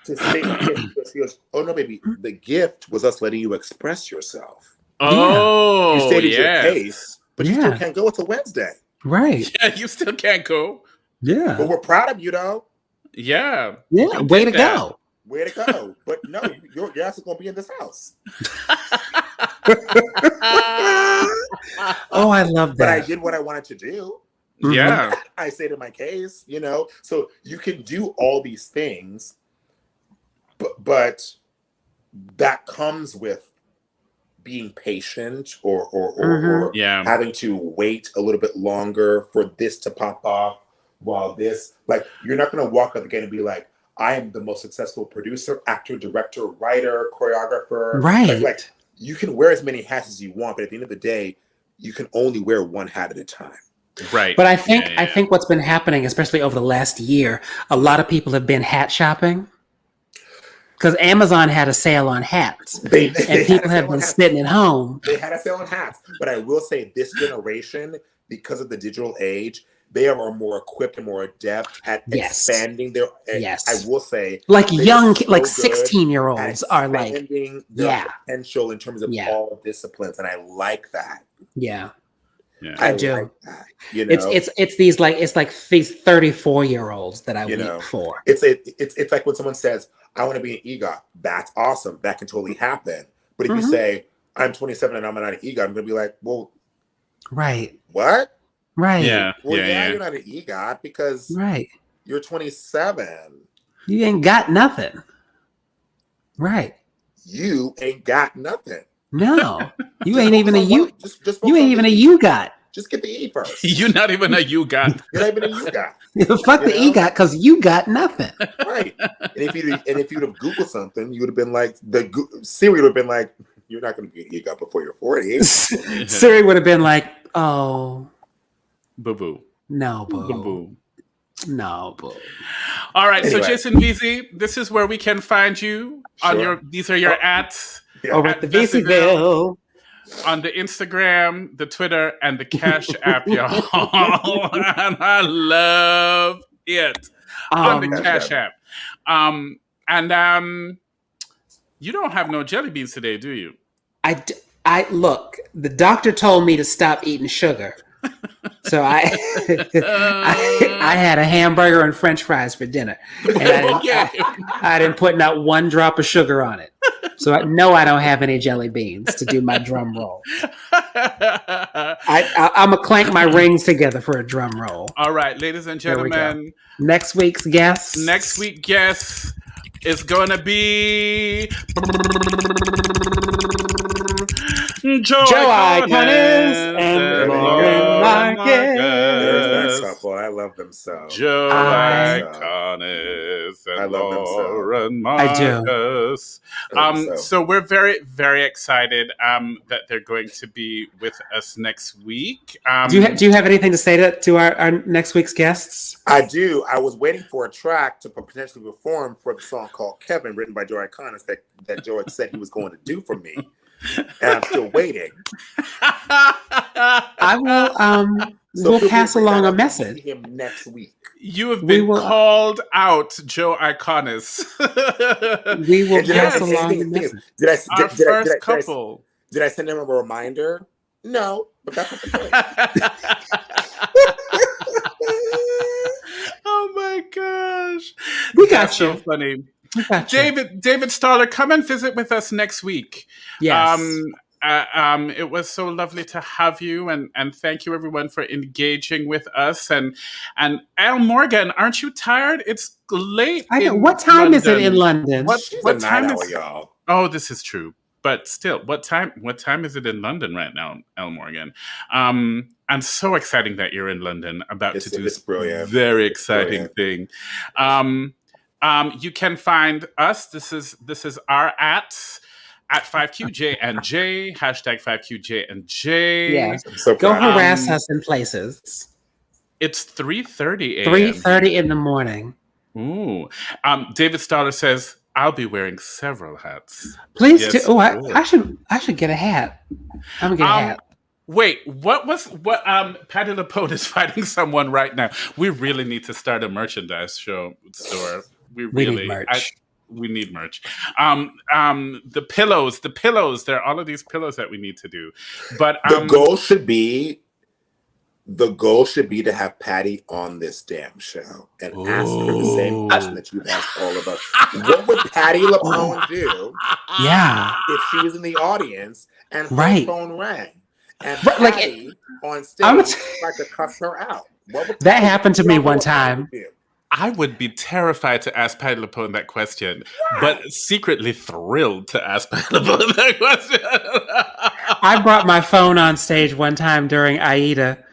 to say the gift. He goes, oh no, baby, the gift was us letting you express yourself. Oh, you stated your case, but you still can't go. It's a Wednesday. Right. Yeah, you still can't go. Yeah. But we're proud of you, though. Yeah. Yeah. Way to go. Way to go. But no, your ass is going to be in this house. Oh, I love But I that. did what I wanted to do. Yeah. I stated my case, So you can do all these things, but that comes with being patient or Yeah. having to wait a little bit longer for this to pop off while this, like, you're not going to walk up again and be like, I am the most successful producer, actor, director, writer, choreographer. Right. Like you can wear as many hats as you want, but at the end of the day, you can only wear one hat at a time. Right. But I think what's been happening, especially over the last year, a lot of people have been hat shopping. Because Amazon had a sale on hats. And people have been sitting at home. They had a sale on hats. But I will say this generation, because of the digital age, they are more equipped and more adept at expanding their. I will say, like young, like 16-year-olds are like expanding their potential in terms of all disciplines, and I like that. Yeah, I do. Like that, it's these like these 34-year-olds that I weep for. It's like when someone says, "I want to be an EGOT." That's awesome. That can totally happen. But if you say, "I'm 27 and I'm not an EGOT," I'm gonna be like, "Well, right, what?" Right. Yeah. Well, you're not an EGOT because you're 27. You ain't got nothing. Right. You ain't got nothing. No. You ain't even a you. Just you ain't even a EGOT. Just get the E first. You're not even a EGOT. You're not even a EGOT. Fuck the EGOT because you got nothing. Right. And if you'd have Googled something, you would have been like, Siri would have been like, you're not going to be an EGOT before you're 40. Siri would have been like, oh. Boo-boo. No, boo. Boo-boo. No, boo. All right, anyway. So Jason Veasey, this is where we can find you on these are your ads. Over at the Veaseyville. On the Instagram, the Twitter, and the Cash App, y'all. And I love it. On the Cash App. You don't have no jelly beans today, do you? I look, the doctor told me to stop eating sugar. So I had a hamburger and French fries for dinner, and I didn't put not one drop of sugar on it. So I don't have any jelly beans to do my drum roll. I'm gonna clank my rings together for a drum roll. All right, ladies and gentlemen. Next week's guest. Next week's guest is gonna be Joe Iconis and Lauren Marcus. There's that couple. I love them so. Joe Iconis and Lauren Marcus. I do. So we're very, very excited that they're going to be with us next week. Do you have anything to say to our next week's guests? I do. I was waiting for a track to potentially perform for the song called Kevin, written by Joe Iconis, that Joe had said he was going to do for me. And I'm still waiting. I will. We'll pass along a message. See him next week. You have been called out, Joe Iconis. We will pass along a message. Our first couple. Did I send him a reminder? No, but that's not the point. Oh my gosh, we got you. So funny. David Starler, come and visit with us next week. Yes. It was so lovely to have you, and thank you everyone for engaging with us. And Al Morgan, aren't you tired? It's late. I know. What time is it in London? What time is y'all? Oh, this is true. But still, what time is it in London right now, Al Morgan? And so exciting that you're in London about to do this very exciting thing. You can find us. This is our at 5QJNJ, hashtag 5QJNJ. Yeah. So go harass us in places. It's 3:30 a.m. 3:30 in the morning. Ooh. David Starler says, I'll be wearing several hats. Please do. Oh, I should get a hat. I'm gonna get a hat. Wait, what? Patti LuPone is fighting someone right now. We really need to start a merchandise store. We need merch. We need merch. The pillows. There are all of these pillows that we need to do. But the goal should be to have Patti on this damn show and ask her the same question that you've asked all of us. What would Patti LuPone do? Yeah. If she was in the audience and her phone rang? and Like, Patty on I'm stage tried to cuss her out. that happened to me one time. I would be terrified to ask Patty LuPone that question, but secretly thrilled to ask Patty LuPone that question. I brought my phone on stage one time during Aida.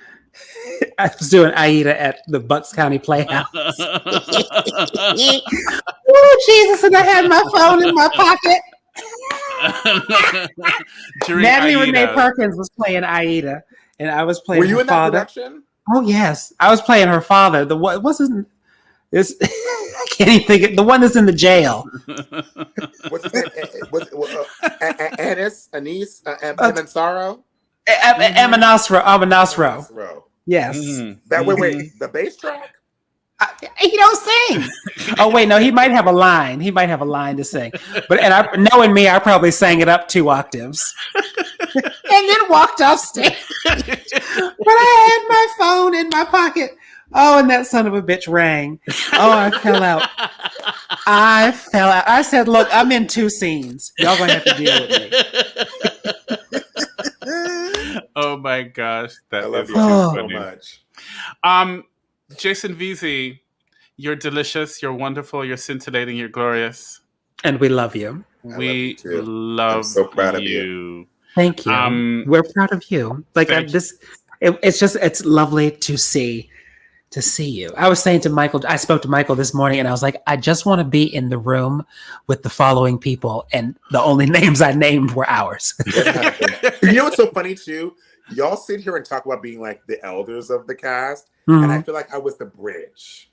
I was doing Aida at the Bucks County Playhouse. Oh, Jesus, and I had my phone in my pocket. Natalie Renee Perkins was playing Aida, and I was playing Were you her in that father. production? Oh, yes. I was playing her father. What's his this? I can't even think of the one that's in the jail. What's his name? Anise, Amansaro? Amanasro. Yes. That wait, the bass track? He don't sing. Oh wait, no, he might have a line. He might have a line to sing. But knowing me, I probably sang it up 2 octaves. And then walked off stage. But I had my phone in my pocket. Oh, and that son of a bitch rang. Oh, I fell out. I said, look, I'm in 2 scenes. Y'all gonna have to deal with me. Oh my gosh. I love you so much. Jason Veasey, you're delicious, you're wonderful, you're scintillating, you're glorious. And we love you. We love I'm so proud of you. Thank you. We're proud of you. Like it's lovely to see you. I was saying to Michael, I spoke to Michael this morning and I was like, I just want to be in the room with the following people. And the only names I named were ours. You know what's so funny too? Y'all sit here and talk about being like the elders of the cast. And I feel like I was the bridge.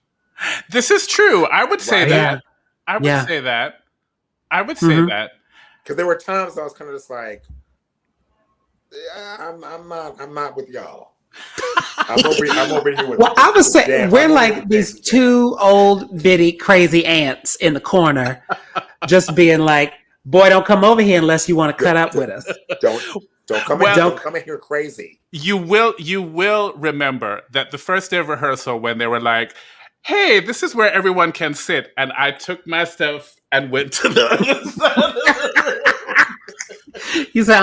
This is true. I would say that. I would say that. I would say that. Because there were times I was kind of just like, I'm not with y'all. I'm over here with. Well, I was saying we're like these 2 old bitty crazy ants in the corner, just being like, "Boy, don't come over here unless you want to cut up with us." Don't come in here crazy. You will remember that the first day of rehearsal when they were like, "Hey, this is where everyone can sit," and I took my stuff and went to the other side. You said,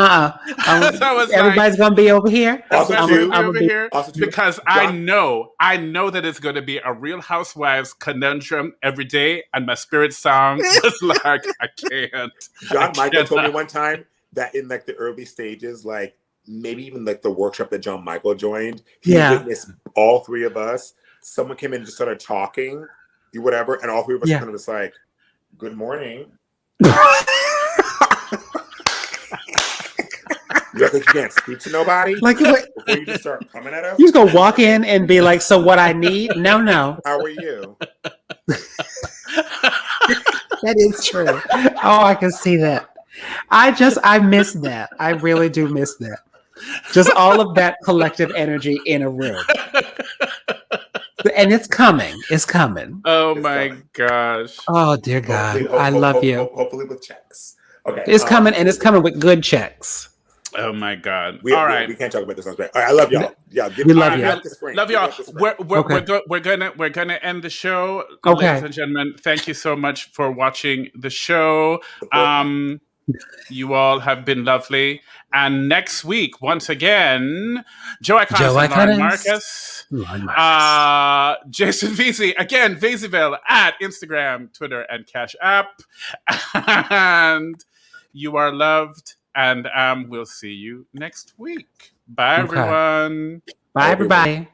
everybody's gonna be over here. Because I know that it's going to be a Real Housewives conundrum every day, and my spirit song was like, I can't. John Michael told me one time that in like the early stages, like maybe even like the workshop that John Michael joined, he witnessed all 3 of us. Someone came in and just started talking, whatever, and all 3 of us kind of just like, "Good morning." You think you can't speak to nobody? Like before you just start coming at us? You just go walk in and be like, "So what I need?" No. How are you? That is true. Oh, I can see that. I miss that. I really do miss that. Just all of that collective energy in a room. And it's coming. It's coming. Oh my gosh. Oh dear God. I love you. Hopefully with checks. Okay. It's coming, and it's coming with good checks. Oh my God! All right, we can't talk about this. All right, I love y'all. Yeah, we love you. Love y'all. We're gonna end the show, ladies and gentlemen. Thank you so much for watching the show. You all have been lovely. And next week, once again, Joe Iconis and Lauren Marcus. Jason Veasey, again, Veaseyville at Instagram, Twitter, and Cash App. And you are loved. And we'll see you next week. Bye, everyone. Bye, everybody.